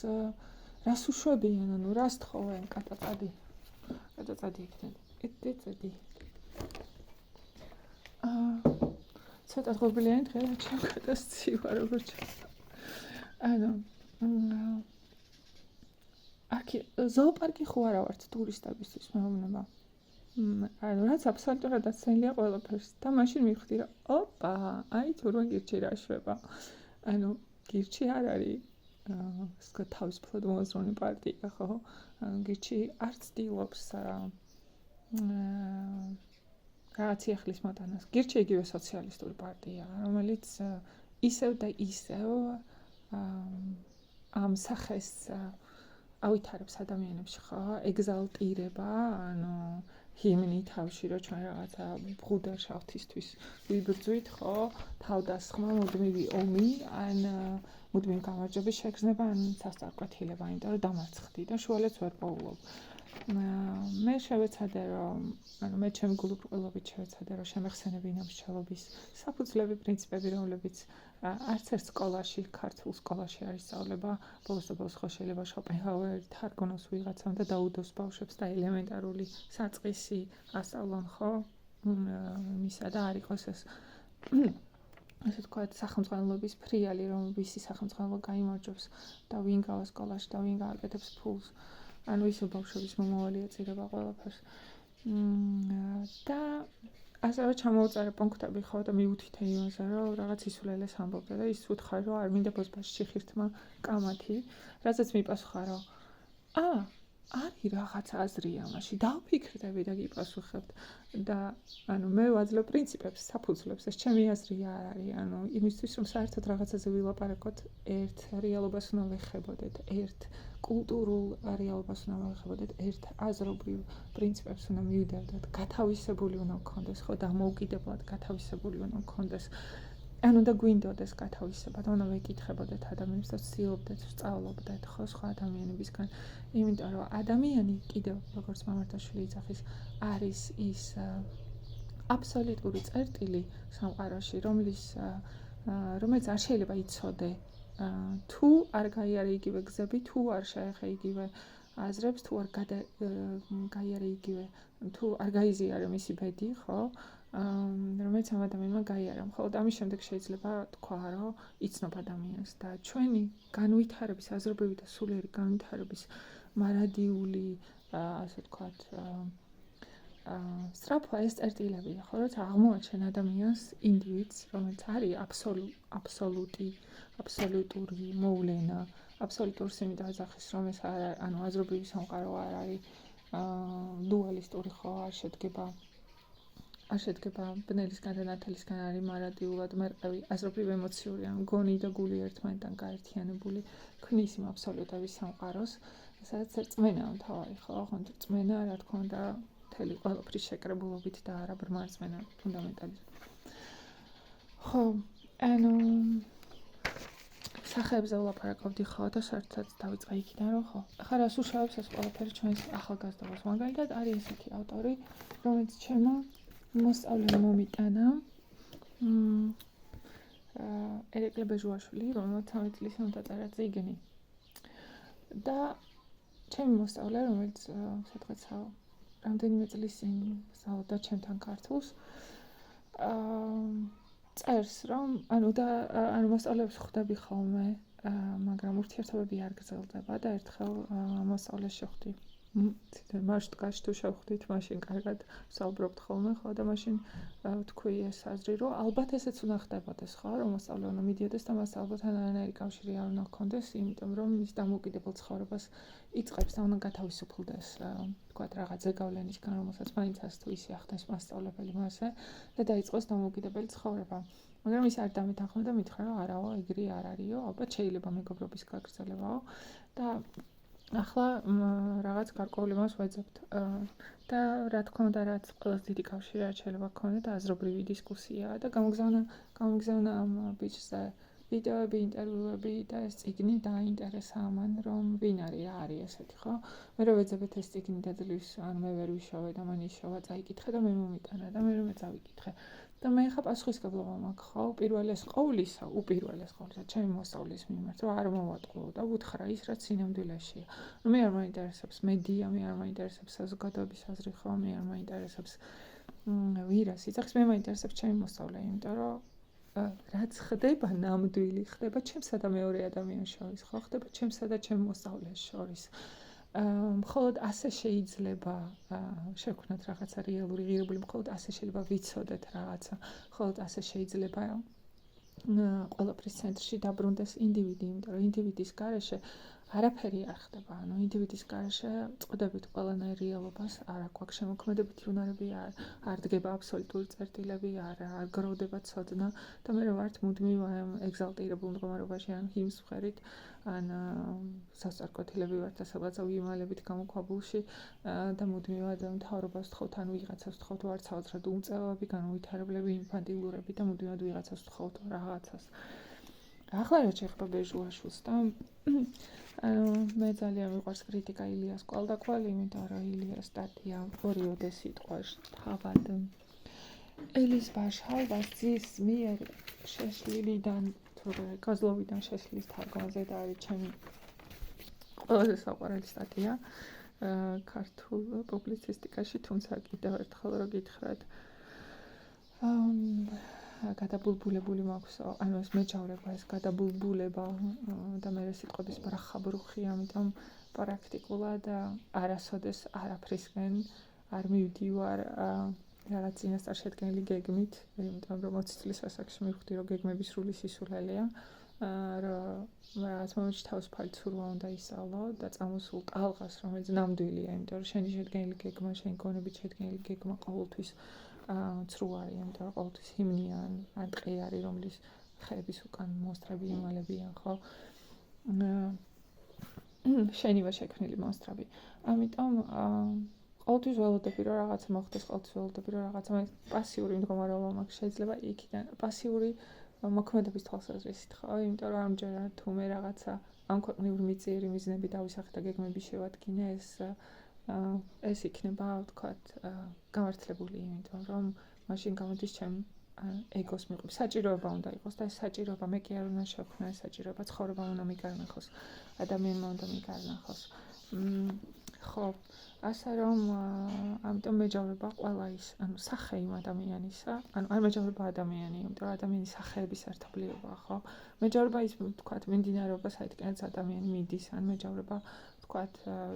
რას უშვებიან, ანუ რას თხოვენ, კატაწადი იქნები. ცოტა ღობილიანი დღე რა ჩემ კატას ცივა, როგორც ანუ ზოოპარკი ხო არა ვართ ტურისტებისთვის მეუბნება. ანუ რაც აბსოლუტურად აცენილია ყველაფერს და მაშინ მივხვდი რომ ოპა, აი თურმე გირჩი რა შვება. ანუ გირჩი არ არის ასე თავისუფლად მოაზროვნე პარტია ხო? ანუ გირჩი არ ცდილობს რაღაც ახლის მოტანას. გირჩი იგივე სოციალისტური პარტია, რომელიც ისევ და ისევ ამ სახეს ავითარებს ადამიანებში ხო? ეგზალტირება, ანუ ჰიმნი თავში რომ ჩვენ რაღაცა ბღუდარშავთისთვის ვიბრძვით ხო? თავდასხმა, მუდმივი ომი, ან მუდმივი გამარჯვების შეგრძნება, ან სასწარკვეთილება, იმიტომ რომ დამარცხდი და შუალედს ვერ პოულობ. მე შევეცადე რომ მე ჩემი გულუბრყვილობით შევეცადე რომ შემეხსენები ნამსჯელობის საფუძვლები პრინციპები რომლებიც არც ერთ სკოლაში ქართულ სკოლაში არ ისწავლება ბოლოს ხო შეიძლება შოპენჰაუერი თარგმნოს ვიღაცამ და დაუდოს ბავშვებს და ელემენტარული საწყისი ასწავლონ ხო მისა და არ იყოს ეს ასე ვთქვათ სახელმძღვანელოების ფრიალი რომ ვისი სახელმძღვანელო გაიმარჯვებს და ვინ გავა სკოლაში და ვინ გააკეთებს ფულს ანუ ისო ბავშვების მომავალი ეწირება ყველაფერს და ასევე ჩამოვწერე პუნქტები ხო და მივუთითე იმაზე რომ რაღაც ისულელეს ამბობდა და ის უთხრა რომ არ მინდა ბოსბაში ხირთმა კამათი რაზეც მიპასუხა რომ არის რაღაც აზრი ამაში დავფიქრდები და გიპასუხებთ და ანუ მე ვაძლევ პრინციპებს საფუძვლებს ეს ჩემი აზრი არ არის ანუ იმისთვის რომ საერთოდ რაღაცაზე ვილაპარაკოთ ერთ რეალობას უნდა ვეხებოდეთ ერთ კულტურულ რეალობას უნდა ვეხებოდეთ ერთ აზრობრივ პრინციპებს უნდა მივიდევდეთ გათავისებული უნდა გქონდეს ხო დამოუკიდებლად გათავისებული უნდა გქონდეს ანუ და გვინდოდეს გათავისება და უნდა ვეკითხებოდეთ ადამიანებს და ვცდილობდეთ ვსწავლობდეთ ხო სხვა ადამიანებისგან იმიტომ რომ ადამიანი კიდევ როგორც მამარდაშვილი იძახის არის ის აბსოლუტური წერტილი სამყაროში რომელიც არ შეიძლება იცოდე თუ არ გაიარე იგივე გზები თუ არ შეეხე იგივე აზრებს თუ არ გაიარე იგივე თუ არ გაიზიარე მისი ბედი ხო რომელიც ამ ადამიანმა გაიარა მხოლოდ ამის შემდეგ შეიძლება თქვა რომ იცნობ ადამიანს და ჩვენი განვითარების აზრობრივი და სულიერი განვითარების მარადიული ასე ვთქვათ სწრაფვა ეს წერტილებია ხო როცა აღმოაჩენ ადამიანს ინდივიდს რომელიც არის აბსოლუტური მოვლენა აბსოლუტურ სიმით აძახის რომ ეს არ არის ანუ აზრობრივი სამყარო არ არის დუალისტური ხო არ შედგება ბნელისგან და ნათელისგან არის მარადიულად მერყევი აზრობრივ ემოციური ან გონი და გული ერთმანეთთან გაერთიანებული ქმნის იმ აბსოლუტების სამყაროს სადაც რწმენაა მთავარი ხო ხონთ რწმენა რა თქმა უნდა მთელი ყველაფრის შეკრებულობით და არა ბრმა რწმენა ფუნდამენტალიზმი ხო ანუ სახეებზე ვლაპარაკობდი ხო და საერთოდ დავიწყე იქიდან რომ ხო ახლა რას უშავებს ეს ყველაფერი ჩვენს ახალგაზრდობას მაგალითად არის ესეთი ავტორი რომელიც ჩემო მოსწავლე მომიტანა ერეკლე ბეჟუაშვილი რომელმაც 13 წლის უნდა დაწერა წიგნი და ჩემი მოსწავლე რომელიც სადღაცა რამდენიმე წლის წინ სწავლობდა ჩემთან ქართულს წერს რომ ანუ მოსწავლეებს ხვდები ხოლმე მაგრამ ურთიერთობები არ გრძელდება და ერთხელ მოსწავლეს შეხვდი მარშტკაში თუ შევხვდით მაშინ კარგად საუბრობთ ხოლმე ხო და მაშინ თქვი ეს აზრი რომ ალბათ ესეც უნდა ხდებოდეს ხო რომ მოსწავლე უნდა მიდიოდეს და მას ალბათ არანაირი კავშირი არ უნდა ჰქონდეს იმიტომ რომ ის დამოუკიდებელ ცხოვრებას იწყებს და უნდა გათავისუფლდეს თქვათ რაღაც ზეგავლენისგან რომელსაც მაინც ასე თუ ისე ახდენს მასწავლებელი მასე და დაიწყოს დამოუკიდებელი ცხოვრება მაგრამ ის არ დამეთანხმდა და მითხრა რომ არაო ეგრე არ არისო ალბათ შეიძლება მეგობრობის გაგრძელებაო და ახლა რაღაც გარკვეული მას ვეძებთ და რა თქმა უნდა რაც ყველაზე დიდი კავშირი არ შეიძლება გქონდეთ აზრობრივი დისკუსია და გამოგზავნა ამ ბიჭზე ვიდეოები ინტერვიუები და ეს წიგნი დაინტერესა ამან რომ ვინ არის რა არის ესეთი ხო მე რომ ვეძებეთ ეს წიგნი დაძლის ან მე ვერ ვიშოვე და მან იშოვა წაიკითხე და მე მომიტანა და მე რომ წავიკითხე და მე ხა პასუხისგებლობა მაქვს ხო უპირველეს ყოვლისა ჩემი მოსწავლის მიმართ რომ არ მოვატყუო და ვუთხრა ის რაც სინამდვილეშია რომ მე არ მაინტერესებს მედია მე არ მაინტერესებს საზოგადოების აზრი ხო მე არ მაინტერესებს ვირას იცახს მე მაინტერესებს ჩემი მოსწავლე იმიტომ რომ რაც ხდება ნამდვილი, ხდება ჩემსა და მეორე ადამიანს შორის, ხო? ხდება ჩემსა და ჩემ მოსწავლეს შორის. მხოლოდ ასე შეიძლება შევქმნათ რაღაცა რეალური ღირებული, მხოლოდ ასე შეიძლება ვიცოდეთ რაღაცა, მხოლოდ ასე შეიძლება ყველაფრის ცენტრში დაბრუნდეს ინდივიდი, იმიტომ რომ ინდივიდის გარეშე არაფერი არ ხდება, ანუ ინდივიდის გარეშე წყვდებით ყველანაირ რეალობას, არ აქვს შემოქმედებითი უნარები, არ დგება აბსოლუტური წერტილები, არ გროვდება ცოდნა და მე ვართ მუდმივ ეგზალტირებულ მდგომარეობაში, ან ჰიმს ვხერით, ან სასწარკვეთილები ვართ ასაბაძა ვიმალებით გამოქვაბულში და მუდმივად მთავრობას ვთხოვთ, ან ვიღაცას ვთხოვთ ვართ საოცრად უმწევები, განუვითარებლები, ინფანტილურები და მუდმივად ვიღაცას ვთხოვთ რაღაცას. ახლა რა შეეხება ბეჟუაშვილს და მე ძალიან მიყვარს კრიტიკა ილიას კვალდაკვალ, იმიტომ რომ ილიას სტატია ორიოდე სიტყვაში თავად ელის ბაშალბას ძის მიერ შეშლილიდან კოზლოვიდან შეშლის თარგმანზე და არის ჩემი ყველაზე საყვარელი სტატია ქართულ პუბლიცისტიკაში, თუმცა კიდევ ერთხელ რო გითხრათ გადაბულბულებული მაქვს, ანუ ეს მეჯავრება, ეს გადაბულბულება და მე სიტყვების ბრახაბრუხი, ამიტომ პრაქტიკულად არასოდეს არაფრისკენ არ მივდივარ რაღაც წინასწარ შედგენილი გეგმით, იმიტომ რომ 20 წლის ასაკში მივხვდი, რომ გეგმები სრული სისულელეა, რომ რაღაც მომენტში თავისუფალი ცურვა უნდა ისწავლო და წამოსულ ტალღას, რომელიც ნამდვილია, იმიტომ რომ შენი შედგენილი გეგმა, შენი გონებით შედგენილი გეგმა ყოველთვის ცრუ არის, იმიტომ რომ ყოველთვის ჰიმნია ან ტყე არის, რომლის ხეების უკან მონსტრები იმალებიან, ხო? შენივა შექმნილი მონსტრები. ამიტომ ყოველთვის ველოდები, რომ რაღაცა მოხდეს, ყოველთვის ველოდები, რომ რაღაცა პასიური მდგომარეობა მაქვს, შეიძლება იქიდან პასიური მოქმედების თვალსაზრისით, ხო? იმიტომ რომ ამჯერად თუ მე რაღაცა ამ ქვეყნიური მიწიერი მიზნები დავისახე და გეგმები შევადგინე, ეს იქნება, ვთქვათ, გამართლებული, იმიტომ რომ მაშინ გამოდის ჩემ ეგოს მიყრიბ. საჭიროება უნდა იყოს და ეს საჭიროება მე კი არ უნდა შევქმნა, ეს საჭიროება ცხოვრება უნდა მიგარნახოს, ადამიანმა უნდა მიგარნახოს. ხო, ასე რომ ამიტომ მეჯავრება ყველა ის, ანუ სახე იმ ადამიანისა, ანუ არ მეჯავრება ადამიანი, იმიტომ რომ ადამიანის სახეების ერთობლიობაა, ხო? მეჯავრება ის, ვთქვათ, მიმდინარეობა, საიდანაც ადამიანი მიდის, ან მეჯავრება ვთქვათ,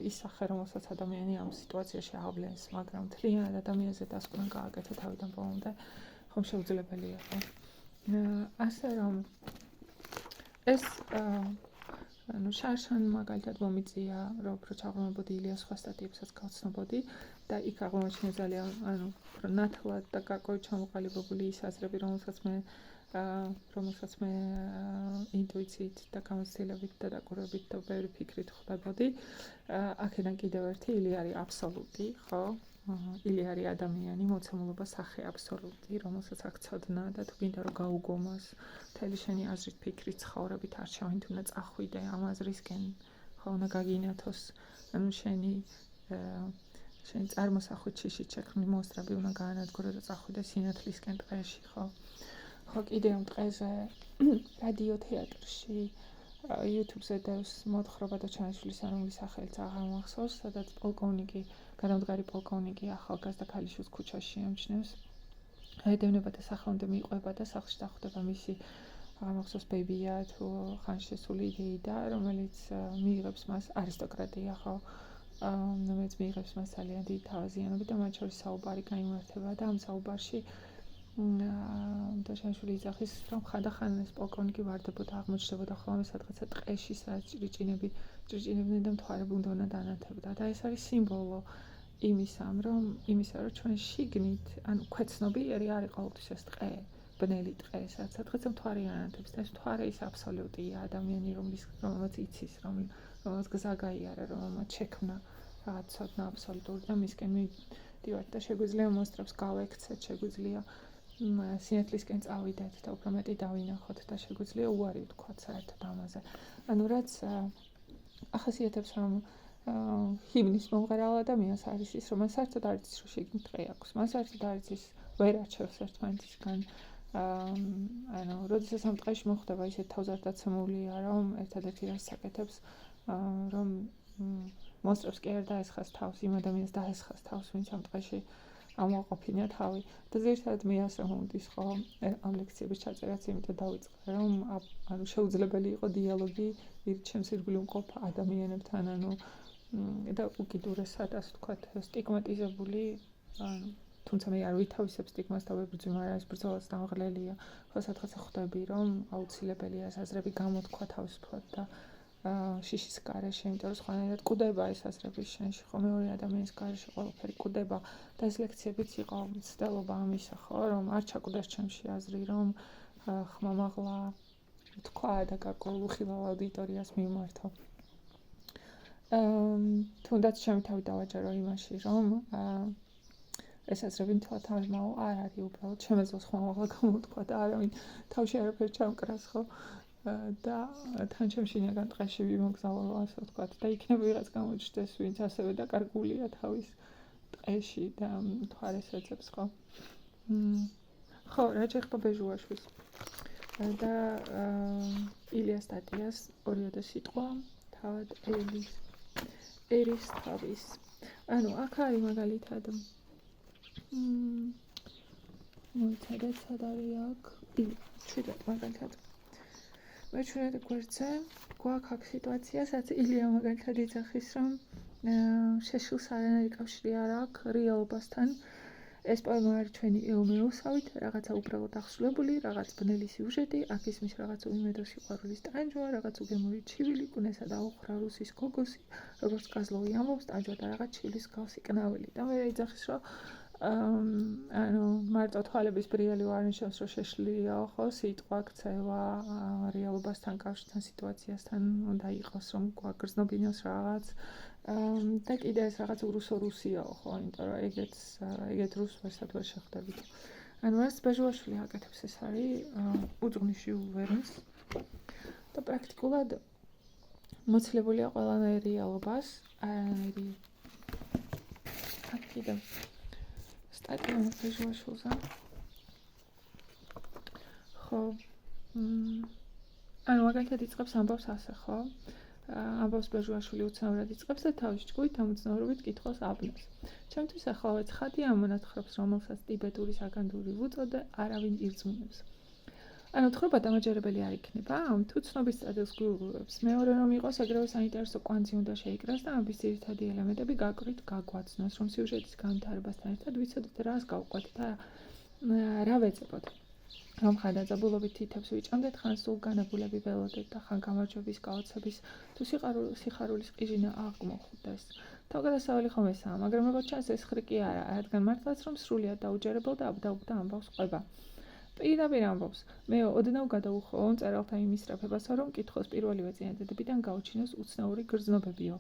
ის სახე, რომელსაც ადამიანი ამ სიტუაციაში ავლენს, მაგრამ მთლიანად ადამიანზე დასკვნა გააკეთა თავიდან ბოლომდე, ხომ შეუძლებელია, ხო? ასე რომ ეს ანუ შარშან მაგალითად მომიწია, რომ უფრო ჩაღრმავებოდი ილიას სხვა სტატიებსაც გავცნობოდი და იქ აღმოაჩინე ძალიან ნათლად და გარკვევით ჩამოყალიბებული ის აზრები, რომელსაც მე ინტუიციით და გამოცდილებით და დაკვირვებით და ბევრი ფიქრით ხვდებოდი. აქედან კიდევ ერთი ილი არის აბსოლუტი, ხო? ილი არის ადამიანი, მოცემულობა სახე აბსოლუტი, რომელსაც აქ ცოდნა და თუ გინდა რომ გაუგო მას, მთელი შენი აზრით, ფიქრით, ცხოვრებით არჩევით უნდა წახვიდე ამ აზრისკენ, ხო, უნდა გაგინათოს, ანუ შენი წარმოსახვით შიშით შექმნილი მონსტრები უნდა გაანადგურე და წახვიდე სინათლისკენ ტყეში, ხო? ხო, კიდევ ამ ტყეზე რადიო თეატრში YouTube-ზე დევს მოთხრობა და ჩანაშვილის რომლის სახელიც აღარ მახსოვს, სადაც განამდგარი პოლკოვნიკი ახალგაზრდა ქალიშვილს ქუჩაში ემჩნევს. აედევნება და სახელამდე მიყვება და სახლში დახვდება მისი აღარ მახსოვს ბებია თუ ხანშესული იდეიდა, რომელიც მიიღებს მას არისტოკრატია, ხო? რომელიც მიიღებს მას ძალიან დიდი თავაზიანობით და მათ შორის საუბარი გაიმართება და ამ საუბარში და ჩანაშვილი იძახის, რომ ხანდახან ეს პოლკოვნიკი ვარდებოდა, აღმოჩნდებოდა ხოლმე სადღაცა ტყეში, სადაც ჭრიჭინებდნენ და მთვარები უნდა დანათებდა და ეს არის სიმბოლო იმისა, რომ ჩვენ შიგნით, ანუ ქვეცნობიერი არის ყოველთვის ეს ტყე, ბნელი ტყე, სადღაცა მთვარი ანათებს და ეს მთვარე ის აბსოლუტია, ადამიანი, რომელმაც იცის, რომელმაც გზა გაიარა, რომელმაც შექმნა რაღაც ცოდნა აბსოლუტური და მისკენ მივდივართ და შეგვიძლია მონსტრებს გავექცეთ, შეგვიძლია სინათლისკენ წავიდეთ და უფრო მეტი დავინახოთ და შეგვიძლია უარი ვთქვათ საერთოდ ამაზე. ანუ რაც ახასიათებს რომ ჰიმნის მომღერალ ადამიანს არის ის, რომ მას საერთოდ არ იცის, რომ შიგნით ტყე აქვს. მას საერთოდ არ იცის, ვერ არჩევს ერთმანეთისგან. ანუ როდესაც ამ ტყეში მოხდება ისეთ თავზარდაცემულია, რომ ერთადერთი რაც საკეთებს, რომ მონსტრებს კი არ დაესხას თავს, იმ ადამიანს დაესხას თავს, ვინც ამ ტყეში ამოაყოფინა თავი. და ზოგადად მე ასე მომდის ხო ამ ლექციების ჩაწერაც, იმიტომ დავიწყე რომ ანუ შეუძლებელი იყო დიალოგი ჩემს ირგვლივ მყოფ ადამიანებთან, ანუ და უკიდურესად ასე ვთქვათ სტიგმატიზებული, თუმცა მე არ ვითავისებ სტიგმას და ვებრძვი, მაგრამ ეს ბრძოლაც დამღლელია. ხო სადღაც ხვდები რომ აუცილებელია ეს აზრები გამოთქვა თავისუფლად და შიშის გარეშე, იმიტომ რომ სხვანაირად კვდება ეს აზრები შენში, ხო მეორე ადამიანის გარეშე ყველაფერი კვდება და ეს ლექციებიც იყო მცდელობა ამისა, ხო, რომ არ ჩაკვდეს ჩემში აზრი, რომ ხმამაღლა თქვა და გარკვეულ უხილავ აუდიტორიას მიმართო. თუნდაც ჩემი თავი დავაჯერო იმაში, რომ ეს აზრები მთლად ამაო არ არის უბრალოდ შემეძლოს ხმამაღლა გამოთქვა და არავინ თავში არაფერი ჩამკრას, ხო? და თან ჩემ შინაგან ტყეში ვიმოგზაურო, ასე ვთქვათ, და იქნება ვიღაც გამოჩნდეს, ვინც ასევე დაკარგულია თავის ტყეში და მთვარეს ეძებს, ხო? ხო, რა შეეხება ბეჟუაშვილს და ილიას სტატიას ორიოდე სიტყვა თავად ერის თავის. ანუ აქ არის მაგალითად მოიცადეთ სად არის აქ ჩვიდათ მაგალითად მეჩვენეთ გვერდზე გვაქვს აქ სიტუაცია, სადაც ილია მაგალითად იძახის, რომ შეშილს არანაირი კავშირი არ აქვს რეალობასთან. ეს პოემა არის ჩვენი ეომეოსავით, რაღაცა უბრალოდ აღსრულებული, რაღაც ბნელი სიუჟეტი, აქ ისმის რაღაც უიმედო სიყვარულის ტანჯვა, რაღაც უგემური ჩივილი, კუნესა და აუხრა რუსის გოგოსი, როგორც კაზლოვი ამბობს, ტანჯვა და რაღაც ჩივილის გავს იკნაველი. და მე იძახის, რომ ანუ მარტო თვალების ბრიალი ვარნიშნავს, რომ შეშლიაო, ხო, სიტყვა, ქცევა, რეალობასთან კავშირთან, სიტუაციასთან უნდა იყოს, რომ გვაგრძნობინოს რაღაც. და კიდე ეს რაღაც რუსიაო, ხო, იმიტომ რომ ეგეთ რუსს ვერსად ვერ შეხვდებით. ანუ ეს ბეჟუაშვილი აკეთებს, ეს არის უძღვნის ჟიულ ვერნს და პრაქტიკულად მოცილებულია ყველანაირი რეალობას, არანაირი აქ კიდევ სტატია ბეჟუაშვილზე. ხო, ანუ მაგალითად იწყებს ამბავს ასე, ხო? ამბავს ბეჟუაშვილი უცნაურად იწყებს და თავის ჭკუით ამოწნევრობით კითხავს აბნას. ჩემთვის ახლავე ცხადია ამონათხრობს, რომელსაც ტიბეტური საგანდური ვუწოდე, არავინ ირწმუნებს. ანუ თხრობა დამაჯერებელი არ იქნება, თუ ცნობის წადილს გვიუღლებს. მეორე რომ იყოს, ეგრევე საინტერესო კვანძი უნდა შეიკრას და ამის ძირითადი ელემენტები გაკვირით გაგვაცნოს, რომ სიუჟეტის განვითარებასთან ერთად ვიცოდეთ რას გავყვეთ და რა ვეძებოთ. რომ ხან დაძაბულობით თითებს ვიჭამდეთ, ხან სულ განებულები ველოდეთ და ხან გამარჯვების გაოცების თუ სიხარულის ყიჟინა აღმოხვდეს. თავგადასავალი ხომ ესაა, მაგრამ როგორც ჩანს ეს ხრიკი არა, რადგან მართლაც რომ სრულიად დაუჯერებელ და აბდაუბდა ამბავს ყვება. პირდაპირ ამბობს, მე ოდნავ გადაუხოვო მწერალთა იმის სწრაფებასა, რომ კითხოს პირველივე წინადადებიდან გაუჩინოს უცნაური გრძნობებიო.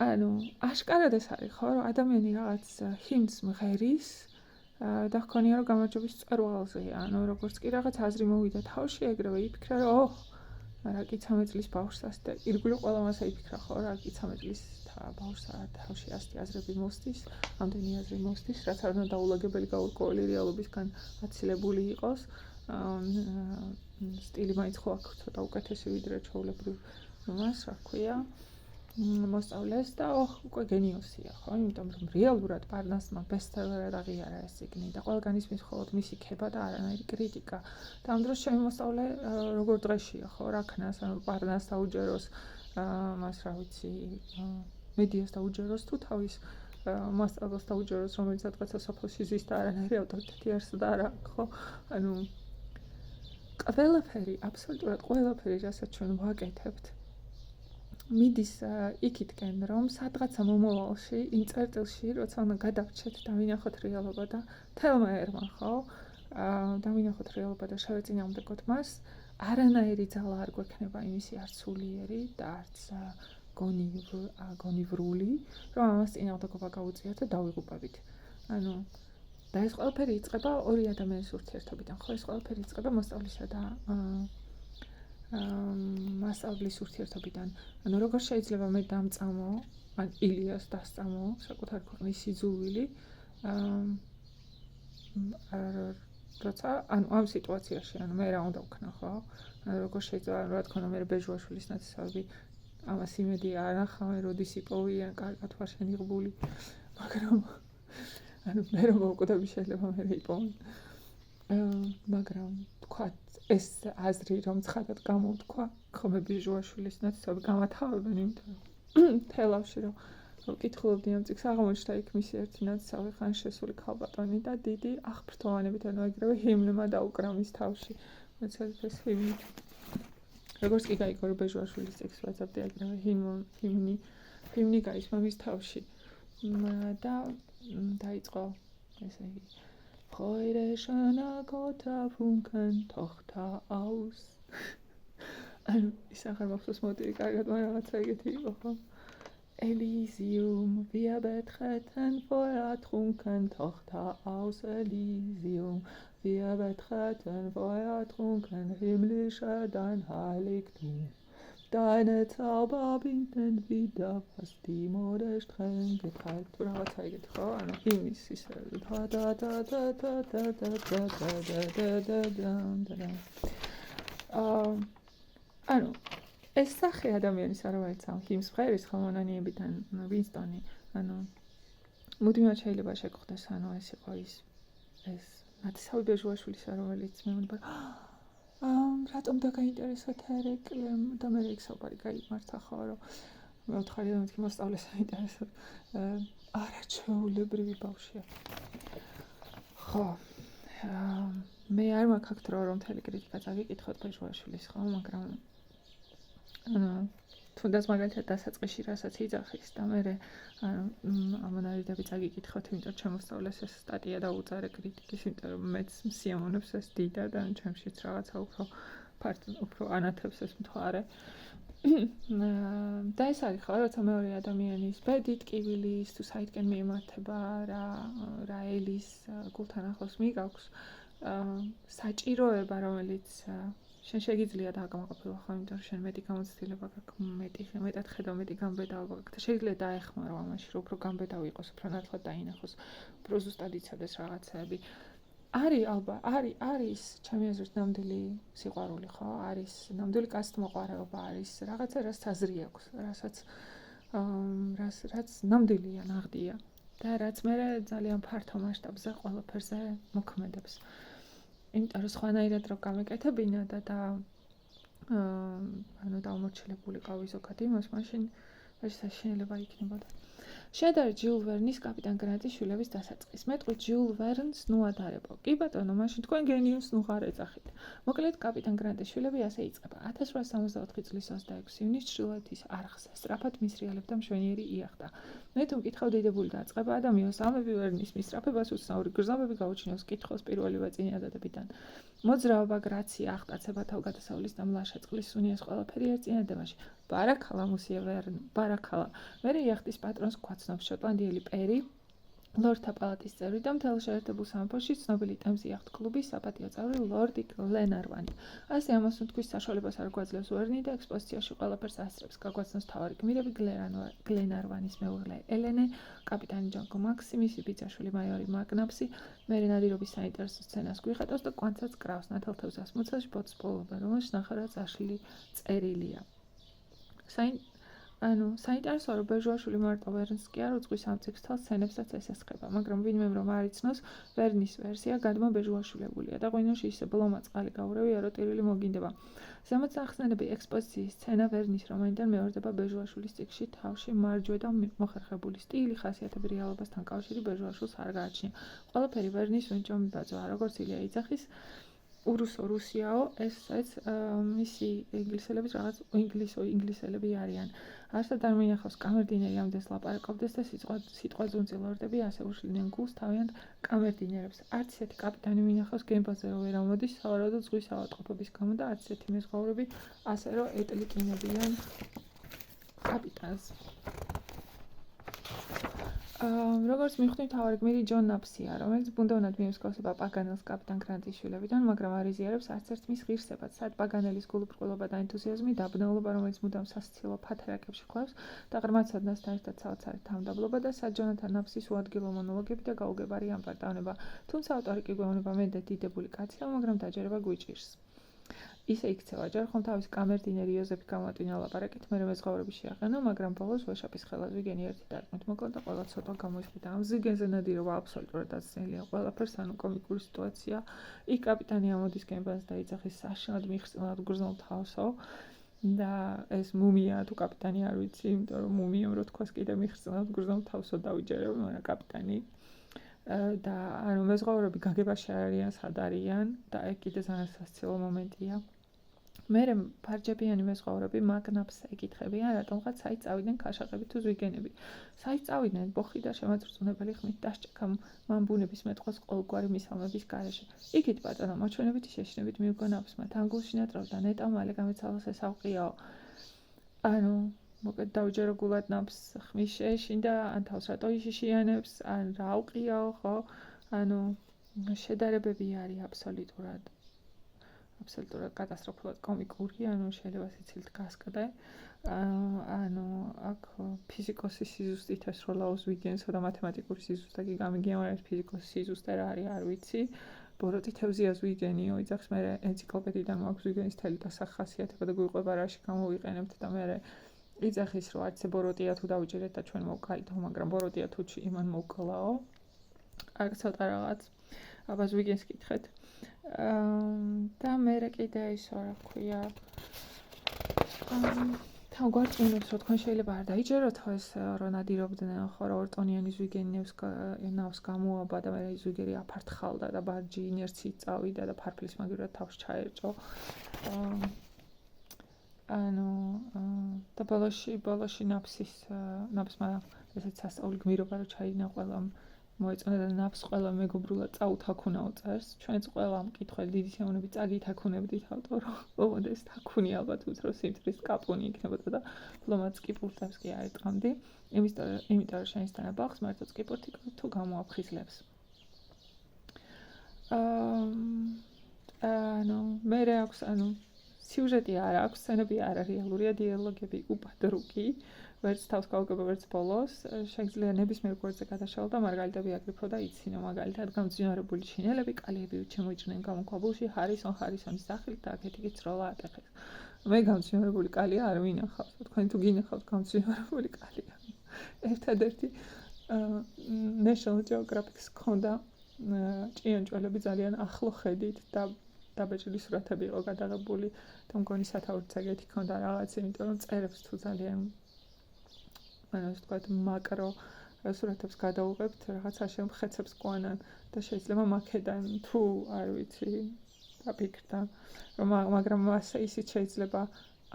ანუ აშკარად ეს არის, ხო, რომ ადამიანი რაღაც ჰიმნს მღერის და ჰქონია რომ გამარჯვების მწვერვალზეა, ანუ როგორც კი რაღაც აზრი მოვიდა თავში, ეგრევე იფიქრა, რომ რა კი 13 წლის ბავშვს და ირგვლივ ყველამ ასე იფიქრა, ხო, რა კი 13 წლის ბავშვს თავში ასეთი აზრები მოსდის, ამდენი აზრი მოსდის, რაც არ უნდა დაულაგებელი გაურკვეველი რეალობისგან აცილებული იყოს. სტილი მაინც ხო აქვს ცოტა უკეთესი ვიდრე ჩვეულებრივ მას, რა ქვია, მოსწავლეს და უკვე გენიოსია, ხო, იმიტომ რომ რეალურად პარნასმა ბესტსელერად აღიარა ეს წიგნი და ყველგან ისმის მხოლოდ მისი ქება და არანაირი კრიტიკა. და ამ დროს ჩემი მოსწავლე როგორ დღეშია, ხო, რა ქნას, ანუ პარნასს დაუჯეროს, მას რა ვიცი, მედიას დაუჯეროს თუ თავის მასწავლოს დაუჯეროს, რომელიც სადღაცა სოფელში ზის და არანაირი ავტორიტეტი არსდა არა, ხო, ანუ ყველაფერი, აბსოლუტურად ყველაფერი, რასაც ჩვენ ვაკეთებთ, მიდის იქითკენ, რომ სადღაცა მომავალში, იმ წერტილში, როცა უნდა გადავრჩეთ და ვინახოთ რეალობა და თელმა ერმა, ხო? დავინახოთ რეალობა და შევეწინააღმდეგოთ მას, არანაირი ძალა არ გვექნება იმისი არც სულიერი და არც გონივრული, რომ ამას წინააღმდეგობა გავუწიოთ და დავიღუპებით. ანუ და ეს ყველაფერი იწყება ორი ადამიანის ურთიერთობიდან, ხო, ეს ყველაფერი იწყება მოსწავლისა და მასწავლის ურთიერთობიდან. ანუ როგორ შეიძლება მე დამწამო, ან ილიას დასწამო საკუთარი ქვეყნის სიძულვილი, როცა ამ სიტუაციაში მე რა უნდა ვქნა ხო? როგორ შეიძლება რა თქმა უნდა მე ბეჟუაშვილის ნაცისები ამას იმედი არ ახავენ როდის იპოვიან კარგად ვარ შენიღბული მაგრამ მე რომ მოვკვდები შეიძლება მე იპოვენ მაგრამ თქვა ეს აზრი რომ ცხადად გამოვთქვა ხომ ბეჟუაშვილის ნაცისები გამათავებენ იმიტომ თელავში რომ ვკითხულობდი ამ წიგნს აღმოჩნდა იქ მისი ერთი ნაცისავი ხან შესული ქალბატონი და დიდი აღფრთოვანებით ანუ ეგრევე ჰიმნმა დაუკრა მის თავში მეცადებს ჰიმნით როგორც კი გაიგო რომ ბეჟუაშვილის წიგნს ვაძებდი ეგრევე ჰიმნი გაისმა მის თავში და დაიწყო ესე იგი Freude schöner Gott funken Tochter aus ანუ ის აღარ მახსოვს მოტივი კარგად მაგრამ რაღაცა ეგეთი იყო ხო Elysium, wir betreten voll ertrunken, Tochter aus Elysium. Wir betreten voll ertrunken, himmlische dein Heiligtum. Deine Zauber binden wieder, was die Mode streng geteilt. Oder was zeigt Frau an? Himmlis ist ანუ ეს სახე ადამიანის არ ვაიცავ ჰიმს ფხერის ხომანანიებიდან ვინსტონი ანუ მუდმივად შეიძლება შეგხვდეს ანუ ეს იყო ის ნაცისავი ბეჟუაშვილის რომელიც მე მგონი რატომ დაგაინტერესოთ ერეკლემ და მე ეგ საუბარი გაიმართა ხო რომ მე ვთხარი რომ მეთქი მოსწავლეს აინტერესოთ არაჩვეულებრივი ბავშვია ხო მე არ მაქვს აქ დრო რომ მთელი კრიტიკა წაგიკითხოთ ბეჟუაშვილის ხო მაგრამ თუნდაც მაგალითად დასაწყისში რასაც იძახის და მე ამონარიდები წაგიკითხოთ იმიტომ ჩემოსწავლეს ეს სტატია და უწარე კრიტიკის იმიტომ რომ მეც მსიამოვნებს ეს დიდა და ჩემშიც რაღაცა უფრო ანათებს ეს მთვარე და ეს არის ხო როცა მეორე ადამიანის ბედით კივილის თუ საითკენ მიემართება რა ელის გულთან ახლოს მიგაქვს საჭიროება რომელიც შენ შეგიძლია დააკმაყოფილო ხო იმიტომ რომ შენ მეტი გამოცდილება გაქვს მეტად ხედავ მეტი გამბედაობა გაქვს და შეიძლება დაეხმარო ამაში რომ უფრო გამბედავი იყოს უფრო ნათლად დაინახოს უფრო ზუსტად იცოდეს რაღაცები არის ჩემი აზრით ნამდვილი სიყვარული ხო არის ნამდვილი კაცთმოყვარეობა არის რაღაცა რაც აზრი აქვს რაც ნამდვილია ნაღდია და რაც მე ძალიან ფართო მასშტაბზე ყველაფერზე მოქმედებს იმიტომ რომ სხვანაირად რო გამეკეთებინა და ანუ დაუმორჩილებული ყავი ზოგად იმას მაშინ შეიძლება იქნებოდა შედარი ჯიულ ვერნის კაპიტან გრანტის შვილების დასაწყის მეტყვი ჯიულ ვერნს ნუ ადარებო კი ბატონო მაშინ თქვენ გენიუსს ნუ ხარ ეძახით მოკლედ კაპიტან გრანტის შვილები ასე იწყება 1864 წლის 26 ივნისს ჩრდილოეთის არხზე სწრაფად მისრიალებდა მშვენიერი იახტა მე თუ მკითხავ დიდებული დაწყება და მიოსამები ვერნის მისწრაფებას უცნაური გრძნობები გაუჩინოს კითხოს პირველივე წინადადებიდან მოძრაობა გრაცია აღტაცება თავგადასავლის და მლაშე წყლის სუნიას ყველაფერი ერთ წინადებაში ბარაქალა მუსია ვერნ ბარაქალა მე იახტის პატრონს გვაცნობს შოტლანდიელი პერი ლორდთა პალატის წევრი და მთელ შეერთებულ სამეფოში ცნობილი ტემზ იახტ კლუბის საპატიო წევრი ლორდი გლენარვანი ასე ამას უთქვის საშუალებას არ გვაძლევს ვერნი და ექსპოზიციაში ყველაფერს ასწრებს გაგვაცნობს თავარი გმირები გლენარვანის მეუღლე ელენე კაპიტანი ჯანკო მაქსიმის ბიძაშვილი მაიორი მაგნაფსი მერე ნადირობის საინტერესო სცენას გვიხატავს და კვანცაც კრავს ნათელთებს ასმოცაში ბოთს პოულობენ რომელშიც ნახევრად წაშლილი წერილია ანუ საინტერესოა რომ ბეჟუაშვილი მარტო ვერნს კი არ უძღვის ამ წიგნს სცენებსაც ესესხება მაგრამ ვინმე რომ არ იცნობს ვერნის ვერსია გადმო ბეჟუაშვილებულია და ღვინოში ისე ბლომა წყალი გაურევია რომ ტირილი მოგინდება ზემოთ სახსნელები ექსპოზიციის სცენა ვერნის რომანიდან მეორდება ბეჟუაშვილის წიგნში თავში მარჯვე და მოხერხებული სტილი ხასიათები რეალობასთან კავშირი ბეჟუაშვილს არ გააჩნია ყველაფერი ვერნის ვენჭომი ბაძოა როგორც ილია იძახის რუსიაო ესეც მისი ინგლისელების რაღაც ინგლისელები არიან არსად არ მინახავს კამერდინერი ამდენს ლაპარაკობდეს და სიტყვა ძუნწილորդები ასე უშლიდნენ გულს თავიანთ კამერდინერებს არც ისეთი კაპიტანი მინახავს გემბაზე რომ ვერ ამოდის სავარაუდოდ ზღვის ავადმყოფობის გამო და არც ისეთი მეზღვაურები ასე რომ ეტლიკინებიან კაპიტანს როგორც მივხვდი, მთავარი გმირი ჯონ ნაფსია, რომელიც ბუნდოვნად მიემსგავსება პაგანელს კაპიტან გრანტის შვილებიდან, მაგრამ არ იზიარებს არც ერთ მის ღირსებას. სად პაგანელის გულუბრყვილობა და ენთუზიაზმი, დაბნელობა, რომელიც მუდამ სასაცილო ფათერაკებში ხვევს და ღრმად სოდნასთან ერთად საოცარი თავმდაბლობა და სად ჯონათან ნაფსის უადგილო მონოლოგები და გაუგებარი ამბარტავნება. თუმცა ავტორი კი გვეუბნება, მე დიდებული კაცია, მაგრამ დაჯერება გვიჭირს. ისე იქცევა ჯერ ხომ თავის კამერდინერი იოზეფი გამატვინა ლაპარაკით, მერე მეზღვაურები შეაყენა, მაგრამ ბოლოს ვეშაპის ხელას ვიგენი ერთი დარტყმით მოკლა და ყველა ცოტა გამოისყიდა. ამ ზიგენზე ნადირობა აბსოლუტურად დაცნელია ყველაფერს, ანუ კომიკური სიტუაცია. იქ კაპიტანი ამოდის კემპანს და იძახის საშინლად მიხსნელად გრძნულ თავსო და ეს მუმია თუ კაპიტანი არ ვიცი, იმიტომ რომ მუმიამ რო თქვას კიდე მიხსნელად გრძნულ თავსო დავიჯერებ, მაგრამ კაპიტანი და ანუ მეზღვაურები გაგებაში არიან, სად არიან და ეგ კიდე ძალიან სასაცილო მომენტია. მერე ფარჯებიანი მეზღვაურები მაგნაფს ეკითხებიან, რატომღაც საით წავიდნენ ქაშაყები თუ ზვიგენები. საით წავიდნენ ბოხი და შემაწრწუნებელი ხმით დასჭექა მან ბუნების მეტყველს ყოველგვარი მისამების გარეშე. იქით ბატონო მოჩვენებითი შეშინებით მიუგო ნაფსმა, თან გულში ნატრავდა, ნეტა მალე გამეცალოს ესავყიაო. ანუ მოკეთ დავჯერო გულად ნაფს ხმის შეეშინდა, ან თავს რატო იშიშიანებს, ან რა აუყიაო, ხო? ანუ შედარებები არის აბსოლუტურად კატასტროფულად კომიკური, ანუ შეიძლება სიცილით გასკდე. ანუ აქ ფიზიკოსის სიზუსტით ესროლაოს ვიგენსო და მათემატიკური სიზუსტე კი გამიგია, მაგრამ ფიზიკოსის სიზუსტე რა არის, არ ვიცი. ბოროტი თევზიას ვიგენიო, იძახს მე ენციკლოპედიიდან მაქვს ვიგენის თელი და სახასიათება და გვიყვება რაში გამოვიყენებთ და მე იძახის რომ არც ბოროტია თუ დავიჭერეთ და ჩვენ მოვკალითო, მაგრამ ბოროტია თუ იმან მოვკლაო. აქ ცოტა რაღაც აბა ვიგენს კითხეთ. და მერე კიდე ისო რა ქვია თან გვარწმუნებს რომ თქვენ შეიძლება არ დაიჯეროთ ეს რომ ნადირობდნენ ხო რა ორტონიანი ზვიგენი ნავს გამოაბა და მერე ზვიგერი აფართხალდა და ბარჯი ინერციით წავიდა და ფარფლის მაგივრად თავს ჩაერჭო. ანუ და ბოლოში ნაფსმა ესეც სასწაული გმირობა რომ ჩაიდინა ყველამ მოეწონა და ნაფს ყველა მეგობრულად წაუთაქუნა უწევს. ჩვენც ყველა მკითხველი დიდი სიამოვნებით წაგითაქუნებდით ავტორო. ოღონდ ეს თაქუნი ალბათ უცროს სიმტრის კაპუნი იქნებოდა და ფლომაც კიპურთებს კი არ ეტყამდი. იმიტომ რომ შენისთან ბაღს მართლაც კიპურთი თუ გამოაფხიზლებს. ანუ მერე აქვს, ანუ სიუჟეტი არ აქვს, სცენები არ არის რეალურია, დიალოგები უპადრუკი. ვერც თავს გაუგება, ვერც ბოლოს. შეგიძლია ნებისმიერ გვერდზე გადაშალო და მარგალიტები აკრიფო და იცინო, მაგალითად გამძვინვარებული ჩინელები კალიები შემოიჭრნენ გამოქვაბულში ჰარისონის სახელით და აქეთ იქით ცროლა ატეხეს. მე გამძვინვარებული კალია არ ვინახავთ, თქვენ თუ გინახავთ გამძვინვარებული კალია. ერთადერთი National Geographic-ს ქონდა ჭიანჭველები ძალიან ახლო ხედით და დაბეჭილი სურათები იყო გადაღებული და მგონი სათაურიც ეგეთი ქონდა რაღაც, იმიტომ რომ წერებს თუ ძალიან ანუ ასე ვთქვათ მაკრო სურათებს გადაუღებთ, რაღაცა შემხეცებს ყვანან და შეიძლება მაქედან თუ არ ვიცი დაფიქრდა რომ მაგრამ ისიც შეიძლება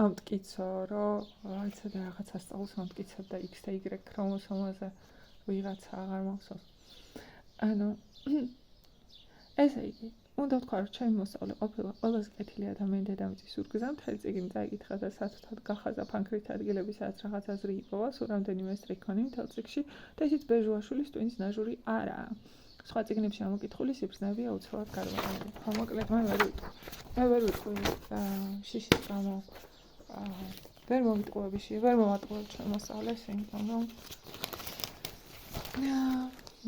ამტკიცო რომ რაიცა და რაღაცა სწავლს ამტკიცებ და X და Y ქრომოსომაზე ვიღაცა აღარ მახსოვს. ანუ ესე იგი უნდა ვთქვა რომ ჩემი მოსწავლე ყოფილა ყველაზე კეთილი ადამიანი დედამიწის ზურგზე, მთელი წიგნი წაიკითხა და სათუთად გახაზა ფანქრით ადგილები, სადაც რაღაც აზრი იპოვა, სულ რამდენიმე სტრიქონი მთელ წიგნში და ისიც ბეჟუაშვილის ტვინის ნაჟური არაა. სხვა წიგნებში ამოკითხული სიბრძნეებია უცბად გარკვეული. ხო, მოკლედ მე ვერ ვიტყვი შიშის გამო ვერ მომატყუებ ჩემ მოსწავლეს, იმიტომ რომ მე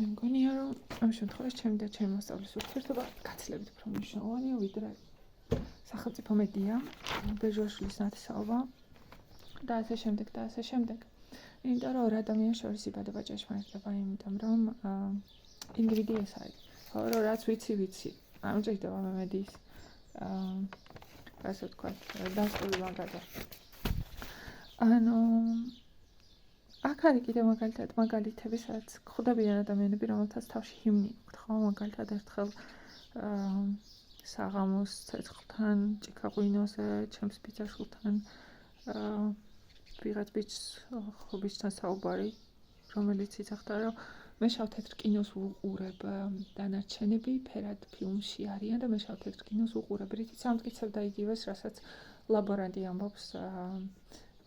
მგონია რომ ამ შემთხვევაში ჩემი მოსწავლის ურთიერთობა გაცილებით უფრო მნიშვნელოვანია ვიდრე სახელმწიფო მედია, ბეჟუაშვილის ნათესაობა და ასე შემდეგ. იმიტომ რომ ორ ადამიანს შორის იბადება ჭეშმარიტება, იმიტომ რომ ინდივიდი ეს არის. ხო, რომ რაც ვიცი. არ მჭირდება მე მედიის ასე ვთქვათ, დასწრული მაგალითად. ანუ აქ არის კიდე მაგალითები, სადაც გვხვდებიან ადამიანები, რომელთაც თავში ჰიმნი აქვთ, ხო, მაგალითად ერთხელ საღამოს ცეცხლთან, ჭიქაღვინოზე, ჩემს ბიძაშვილთან ვიღაც ბიჭთან საუბარი, რომელიც იცახდა, რომ მე შავ-თეთრ კინოს ვუყურებ, დანარჩენები ფერად ფილმში არიან და მე შავ-თეთრ კინოს ვუყურებ. რითიც ამტკიცებდა იგივეს, რასაც ლაბორანტი ამბობს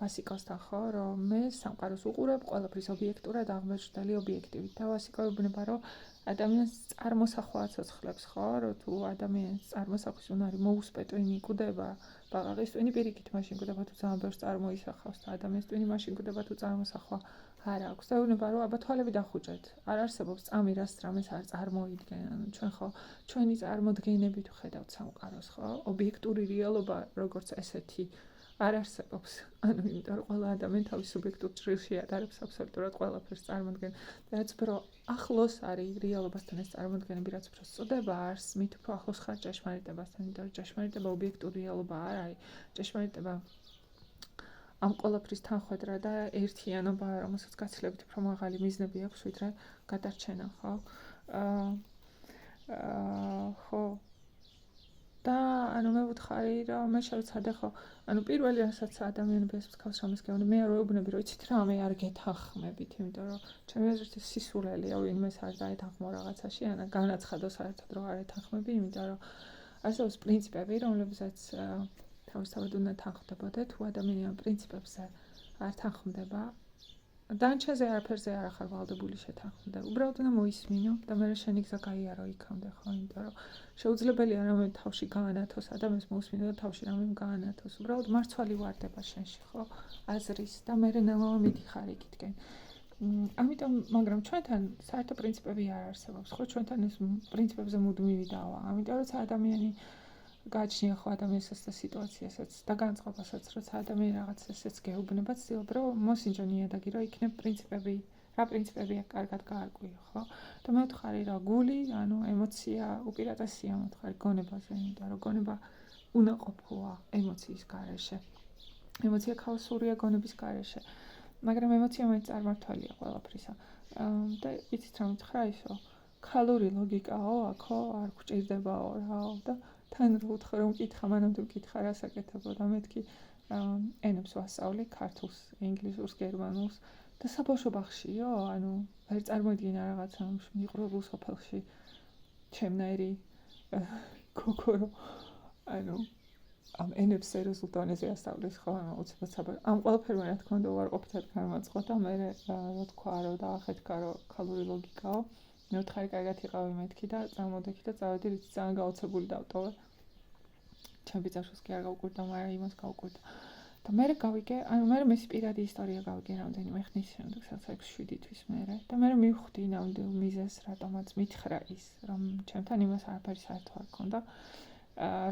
ვასიკოსთან ხო, რომ მე სამყაროს უყურებ ყველაფრის ობიექტურად აღმოჩნდელი ობიექტივით და ვასიკო ეუბნება, რომ ადამიანს წარმოსახვა აცოცხლებს ხო, რომ თუ ადამიანს წარმოსახვის უნარი მოუსპე ტვინი იკუდება, ბაყაყის ტვინი პირიქით მაშინ იკუდება თუ ძალიან ბევრს წარმოისახავს და ადამიანის ტვინი მაშინ იკუდება თუ წარმოსახვა არ აქვს. და ეუბნება, რომ აბა თვალები დახუჭეთ. არ არსებობს წამი, რაც რამეს არ წარმოიდგენ. ანუ ჩვენ ხო ჩვენი წარმოდგენებით ვხედავთ სამყაროს ხო? ობიექტური რეალობა როგორც ესეთი არ არსებობს. ანუ იმიტომ რომ ყველა ადამიანი თავის სუბიექტურ ჭრილში ატარებს აბსოლუტურად ყველაფერს წარმოდგენ. და რაც უფრო ახლოს არის რეალობასთან ეს წარმოდგენები, რაც უფრო სწოდება არს, მით უფრო ახლოს ხარ ჭეშმარიტებასთან. იმიტომ რომ ჭეშმარიტება ობიექტური რეალობა არ არის. ჭეშმარიტება ამ ყველაფრის თანხვედრა და ერთიანობა, რომელსაც გაცილებით უფრო მაღალი მიზნები აქვს, ვიდრე გადარჩენა, ხო? ხო. და ანუ მე ვუთხარი, რომ მე შევცადე ხო, ანუ პირველი რასაც ადამიანები ეს მსგავს რამეს გეუბნები, მე არ ვეუბნები, რომ იცით რა, მე არ გეთანხმებით, იმიტომ რომ ჩემი აზრით ეს სისულელეა, ვინმეს არ დაეთანხმო რაღაცაში, ანუ განაცხადო საერთოდ რომ არ ეთანხმები, იმიტომ რომ არსებობს პრინციპები, რომლებსაც თავისთავად უნდა თანხმდებოდე, თუ ადამიანი ამ პრინციპებზე არ თანხმდება, დანარჩენზე არაფერზე არ ახარ ვალდებული შეთანხმდე. უბრალოდ უნდა მოისმინო და მე შენი გზა გაიარო იქამდე, ხო, იმიტომ რომ შეუძლებელია რამე თავში გაანათოს, ადამიანს მოусმინო და თავში რამე გაანათოს. უბრალოდ მარცვალი ვარდება შენში, ხო, აზრის და მე ნელა მიდიხარ იქითკენ. ამიტომ, მაგრამ ჩვენთან საერთო პრინციპები არ არსებობს, ხო, ჩვენთან ეს პრინციპებზე მუდმივი დავა. ამიტომ როცა ადამიანი გააჩნია ხო ადამიანსაც და სიტუაციასაც და განწყობასაც, როცა ადამიანი რაღაც ესეც გეუბნება, ცდილობ რომ მოსინჯო ნიადაგი, რომ იქნებ პრინციპები, რა პრინციპებია კარგად გაარკვიო, ხო? და მე ვთხარი რომ გული, ანუ ემოცია უპირატესია, მე ვთხარი გონებაზე, იმიტომ რომ გონება უნაყოფოა ემოციის გარეშე. ემოცია ქაოსურია გონების გარეშე. მაგრამ ემოცია მაინც წარმართვალია ყველაფრისა. და იცით რა მითხრა ისო? ქალური ლოგიკაო, აქო არ გვჭირდებაო რაო და თან ვუთხარ რომ მკითხა, მანამდე ვკითხა რა საკეთებო და მეთქი ენებს ვასწავლე, ქართულს, ინგლისურს, გერმანულს და საბავშვო ბაღშიო, ანუ ვერ წარმოიდგინა რაღაცა მიყრობულ სოფელში ჩემნაირი გოგორო, ანუ ამ ენებს სერიოზულ დონეზე ასწავლის ხო, უცებად საბავშვო. ამ ყველაფერმა რა თქმა უნდა უარყოფითად გამაწყო და მე რა თქვა რომ დაახეთქა რომ ქალური ლოგიკაო. მე ვთხარი კარგად იყავი მეთქი და წარმოდექი და წავედი რითი ძალიან გაოცებული დავტოვე. ჩემ ბიძაშვილს კი არ გავუკვირდა, მაგრამ იმას გავუკვირდა. და მე გავიგე, ანუ მე მისი პირადი ისტორია გავიგე რამდენიმე ხნის შემდეგ, სადაც 6-7 თვის მერე და მე მივხვდი ნამდვილ მიზეზს, რატომაც მითხრა ის, რომ ჩემთან იმას არაფერი საერთო არ ჰქონდა,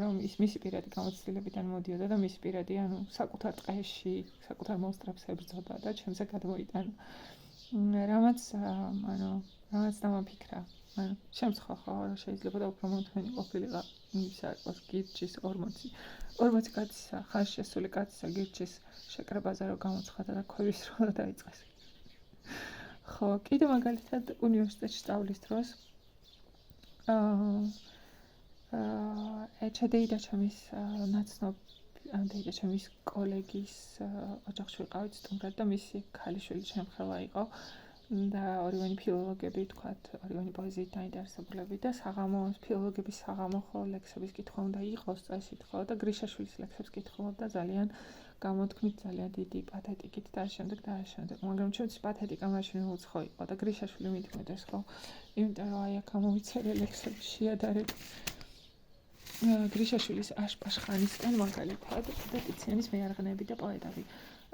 რომ ის მისი პირადი გამოცდილებიდან მოდიოდა და მისი პირადი, ანუ საკუთარ ტყეში, საკუთარ მონსტრებს ებრძოდა და ჩემზე გადმოიტანა. რამაც დამაფიქრა. ანუ შემცხვა ხო, რომ შეიძლება და უფრო მომთმენი ყოფილიყო იმისა იყოს გირჩის 40 კაცისა, ხანში შესული კაცისა გირჩის შეკრებაზე რომ გამოცხადა და ქვევის რო დაიწყეს. ხო, კიდე მაგალითად უნივერსიტეტში სწავლის დროს ეჩადეი და ჩემის ნაცნობ ამდეი და ჩემის კოლეგის ოჯახში ვიყავით სტუმრად და მისი ქალიშვილი შემხელა იყო. და ორივენი ფილოლოგები, ვთქვათ, ორივენი პოეზიით დაინტერესებულები და საღამოს, ფილოლოგების საღამო ხო ლექსების კითხვა უნდა იყოს წესით ხო და გრიშაშვილის ლექსებს კითხულობდა ძალიან გამოთქმით, ძალიან დიდი პათეტიკით და შემდეგ. მაგრამ ჩემთვის პათეტიკა მაშინ უცხო იყო და გრიშაშვილი მithumetes ხო. იმიტომ რომ აი აქ ამოვიწერე ლექსები შეადარეთ გრიშაშვილის აშპაშხანისკენ მაგალითად და ტიციანის მეარღნები და პოეტები.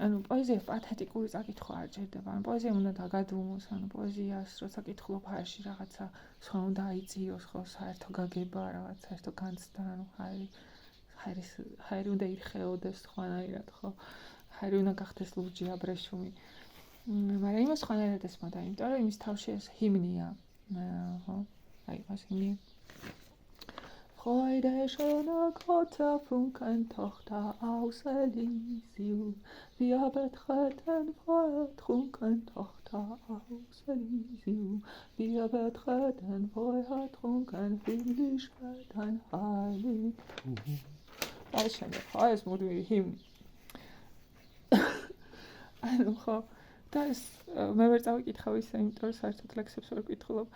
ანუ პოეზიას პათეტიკური წაკითხვა არ ჭირდება. ანუ პოეზია უნდა დაგადუმოს, ანუ პოეზიას როცა კითხულობ ჰაერში რაღაცა სხვა უნდა აიწიოს ხო, საერთო გაგება, რაღაც საერთო განცდა, ანუ ჰაერი უნდა ირხეოდეს სხვანაირად ხო. ჰაერი უნდა გახდეს ლურჯი აბრეშუმი. მაგრამ იმას სხვანაირად ესმოდა, იმიტომ რომ იმის თავში ეს ჰიმნია. ხო, აი ეს ჰიმნია. Freude schöner Götter funkeln Tochter aus Elysium. Wir betreten feuertrunken Tochter aus Elysium. Wir betreten feuertrunken Himmlischkeit ein Heiligtum. Das ist das muss ich hin. ანუ ხო და ეს მე ვერ წავიკითხავ ისე, იმიტომ რომ საერთოდ ლექსებს ვერ ვკითხულობ.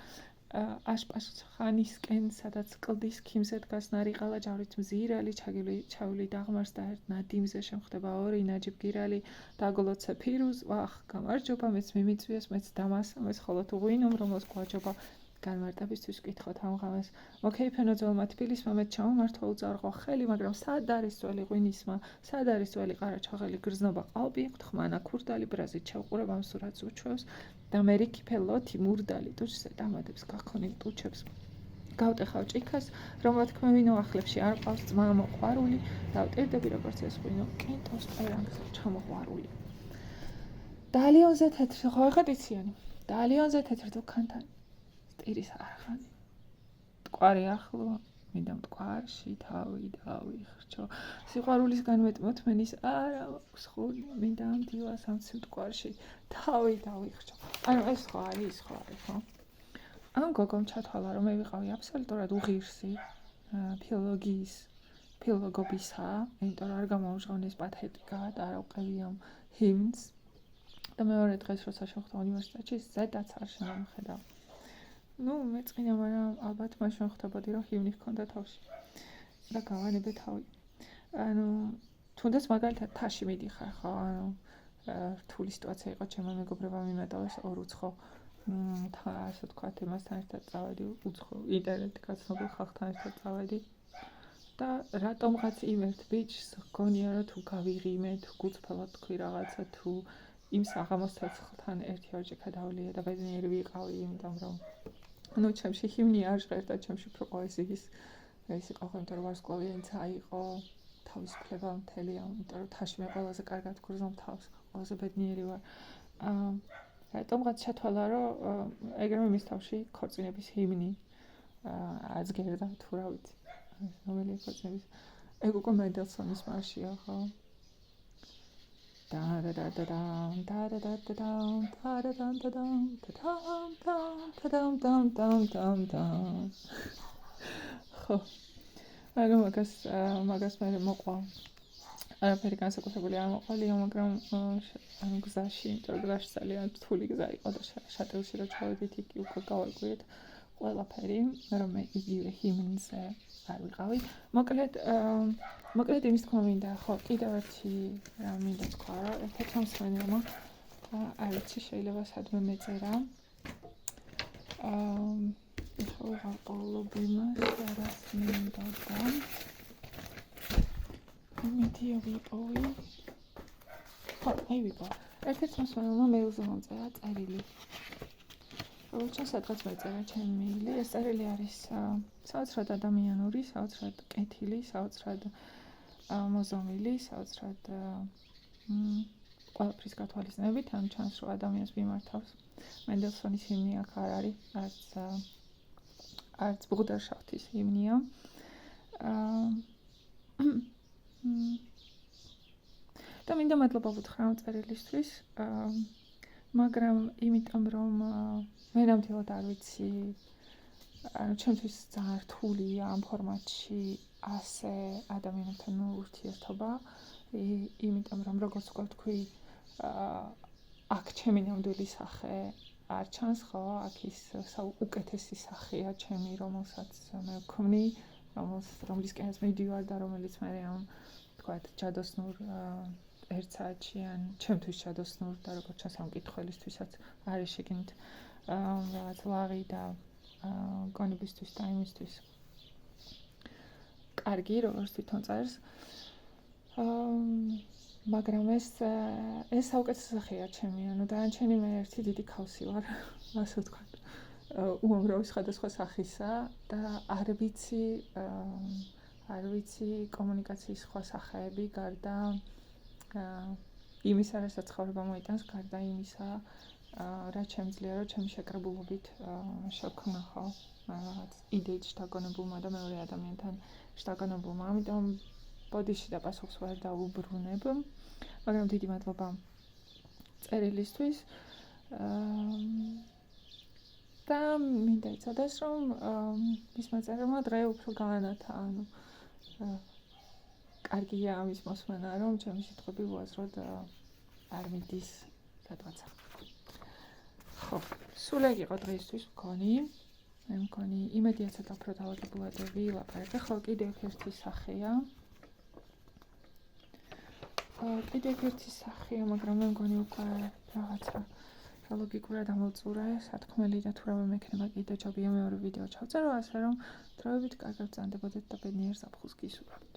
აშპაშხანისკენ, სადაც კლდის ქიმზე დგას ნარიყალა ჯავრით მზირალი, ჩავილი დაღმარს და ერთ ნადიმზე შემხდება ორი ნაჯიბგირალი, დაგლოცე ფირუზ, ვახ, გამარჯობა, მეც მიმიწვიეს, მეც დამასამეს, ხოლო თუ ღვინომ, რომელს გვაჯობა, განმარტებისთვის ვკითხოთ ამ ღამეს. მოკეიფენო ძველმა თბილისმა მეც ჩამომართვა უძარღვა ხელი, მაგრამ სად არის ძველი ღვინისმა, სად არის ძველი ყარაჩაღელი გრძნობა ყალბი, ხთხმანა ქურდალი ბრაზით ჩავყურებ ამ სურათს უჩვევს და მე რიქიფე ლოთი მურდალი ტუჩზე დამადებს გაქონილ ტუჩებს. გავტეხავ ჭიქას, რომ მოთქმევინო ახლებში არ ყავს ძმა მოყვარული, დავტირდები როგორც ეს ღვინო, კენტოს პერანგზე ჩამოყვარული. დალიონზე თეთრი, ხო ეხა ტიციანი, დალიონზე თეთრი დუქანთან ტირის არღანი. მტკვარი ახლო, მინდა მტკვარში თავი დავიხრჩო. სიყვარულისგან მოთმენის არა მაქვს ხული, მინდა ამ დილას ამ მტკვარში თავი დავიხრჩო. ანუ ეს ხო არის, ხო? ამ გოგომ ჩათვალა, რომ მე ვიყავი აბსოლუტურად უღირსი ფილოლოგობისა, იმიტომ რომ არ გამაუჟღავნეს პათეტიკა და არ ავყევი ამ ჰიმნს. და მეორე დღეს როცა შევხვდა უნივერსიტეტში, ზედაც არ შემომხედა. მეწყინა, მაგრამ ალბათ მაშინ ხვდებოდი, რომ ჰიმნი ჰქონდა თავში და გავანებე თავი. თუნდაც მაგალითად თაში მიდიხარ, ხო? რთული სიტუაცია იყო ჩემო მეგობრებმა მიმატოვეს ორ უცხო ასე ვთქვათ, იმასთან ერთად წავედი, უცხო ინტერნეტ გაცნობილ ხალხთან ერთად წავედი და რატომღაც იმ ერთ ბიჭს გონია, რომ თუ გავიღიმე, თუ გუწფელად თქვი რაღაცა, თუ იმ საღამოს ცეცხლთან ერთი-ორჯერ გადავლია და ბედნიერი ვიყავი, იმიტომ რომ ჩემში ჰიმნი არ ჟღერდა, ჩემში უფრო პოეზიის ეს იყო, იმიტომ რომ ვარსკვლავიანიც აიყო, თავისუფლება მთელი, იმიტომ რომ თაში მე ყველაზე კარგად გგრძნობ თავს, ყველაზე ბედნიერი ვარ. რატომღაც ჩათვალა, რომ ეგრევე მის თავში ქორწინების ჰიმნი აზგერდა, თუ რა ვიცი, რომელი ქორწინების. ეგ უკვე მენდელსონის მარშია, ხო? ხო, ანუ მაგას მე მოყვა. არაფერი განსაკუთრებული არ მოყოლია, მაგრამ გზაში, იმიტომ რომ გზაში ძალიან რთული გზა იყო და შატილში რო ჩავედით, იქ უკვე გავაკვირეთ ყველაფერი, რომ მე იგივე ჰიმნზე არ ვიყავი. მოკლედ იმის თქმა მინდა, ხო, კიდევ ერთი რა მინდა თქვა, რომ ერთ მომსმენელმა არ ვიცი, შეიძლება სადმე მეწერა. ეხლა ვიღარ ყოლობ იმას, რაც მინდა და მედია ვიპოვი. ხო, ვიპოვე. ერთ-ერთ მომსმენელმა მეილზე მომწერა წერილი. როგორც სადღაც მეწერა ჩემი მეილი, ეს წერილი არის საოცრად ადამიანური, საოცრად კეთილი, საოცრად მოზომილი, საოცრად ყველაფრის გათვალისწინებით, ან ჩანს, რომ ადამიანს მიმართავს. მენდელსონის ჰიმნი აქ არ არის, არც ბუღდარშაფტის ჰიმნია. და მინდა მადლობა ვუთხრა ამ წერილისთვის, მაგრამ იმიტომ რომ მე ნამდვილად არ ვიცი, ჩემთვის ძალიან რთულია ამ ფორმატში ასე ადამიანებთან ურთიერთობა, იმიტომ რომ როგორც ვთქვი, აქ ჩემი ნამდვილი სახე არ ჩანს, ხო? აქ ის უკეთესი სახეა ჩემი, რომელსაც მე ვქმნი, რომლისკენაც მივდივარ და რომელიც მე ამ ვთქვათ, ჯადოსნურ ერთ საათში ან ჩემთვის ჯადოსნურ და როგორც ჩანს ამ მკითხველისთვისაც არის შეგინით რაღაც ლაღი და გონებისთვის და იმისთვის კარგი, როგორც თვითონ წერს. მაგრამ ეს საუკეთესო სახეა ჩემი, დანარჩენი მე ერთი დიდი ქავსი ვარ, ასე ვთქვათ. უამრავი სხვადასხვა სახისა და არ ვიცი კომუნიკაციის სხვა სახეები გარდა იმისა, რასაც ცხოვრება მოიტანს, გარდა იმისა, რაც შემიძლია, რომ ჩემი შეკრებულობით შევქმნა, ხო, რაღაც იდეით შთაგონებულმა და მეორე ადამიანთან შთაგონებულმა. ამიტომ ბოდიში და პასუხს ვერ დაუბრუნებ, მაგრამ დიდი მადლობა წერილისთვის. და მინდა იცოდეს, რომ მისმა წერილმა დღე უფრო გაანათა, კარგია ამის მოსმენა, რომ ჩემი სიტყვები უაზროდ არ მიდის სადღაცა. ხო, სულ ეგ იყო დღეისთვის მგონი. მე მგონი იმედია ცოტა უფრო დავაგებულად ვილაპარაკე. ხო, კიდევ ერთი სახეა. მაგრამ მე მგონი უკვე რაღაცა ლოგიკურად ამოვწურე სათქმელი და თუ რამე მექნება კიდე ჯობია მეორე ვიდეო ჩავწერო, ასე რომ დროებით კარგად ვწანდებოდეთ და ბედნიერ ზაფხულს გისურვებთ.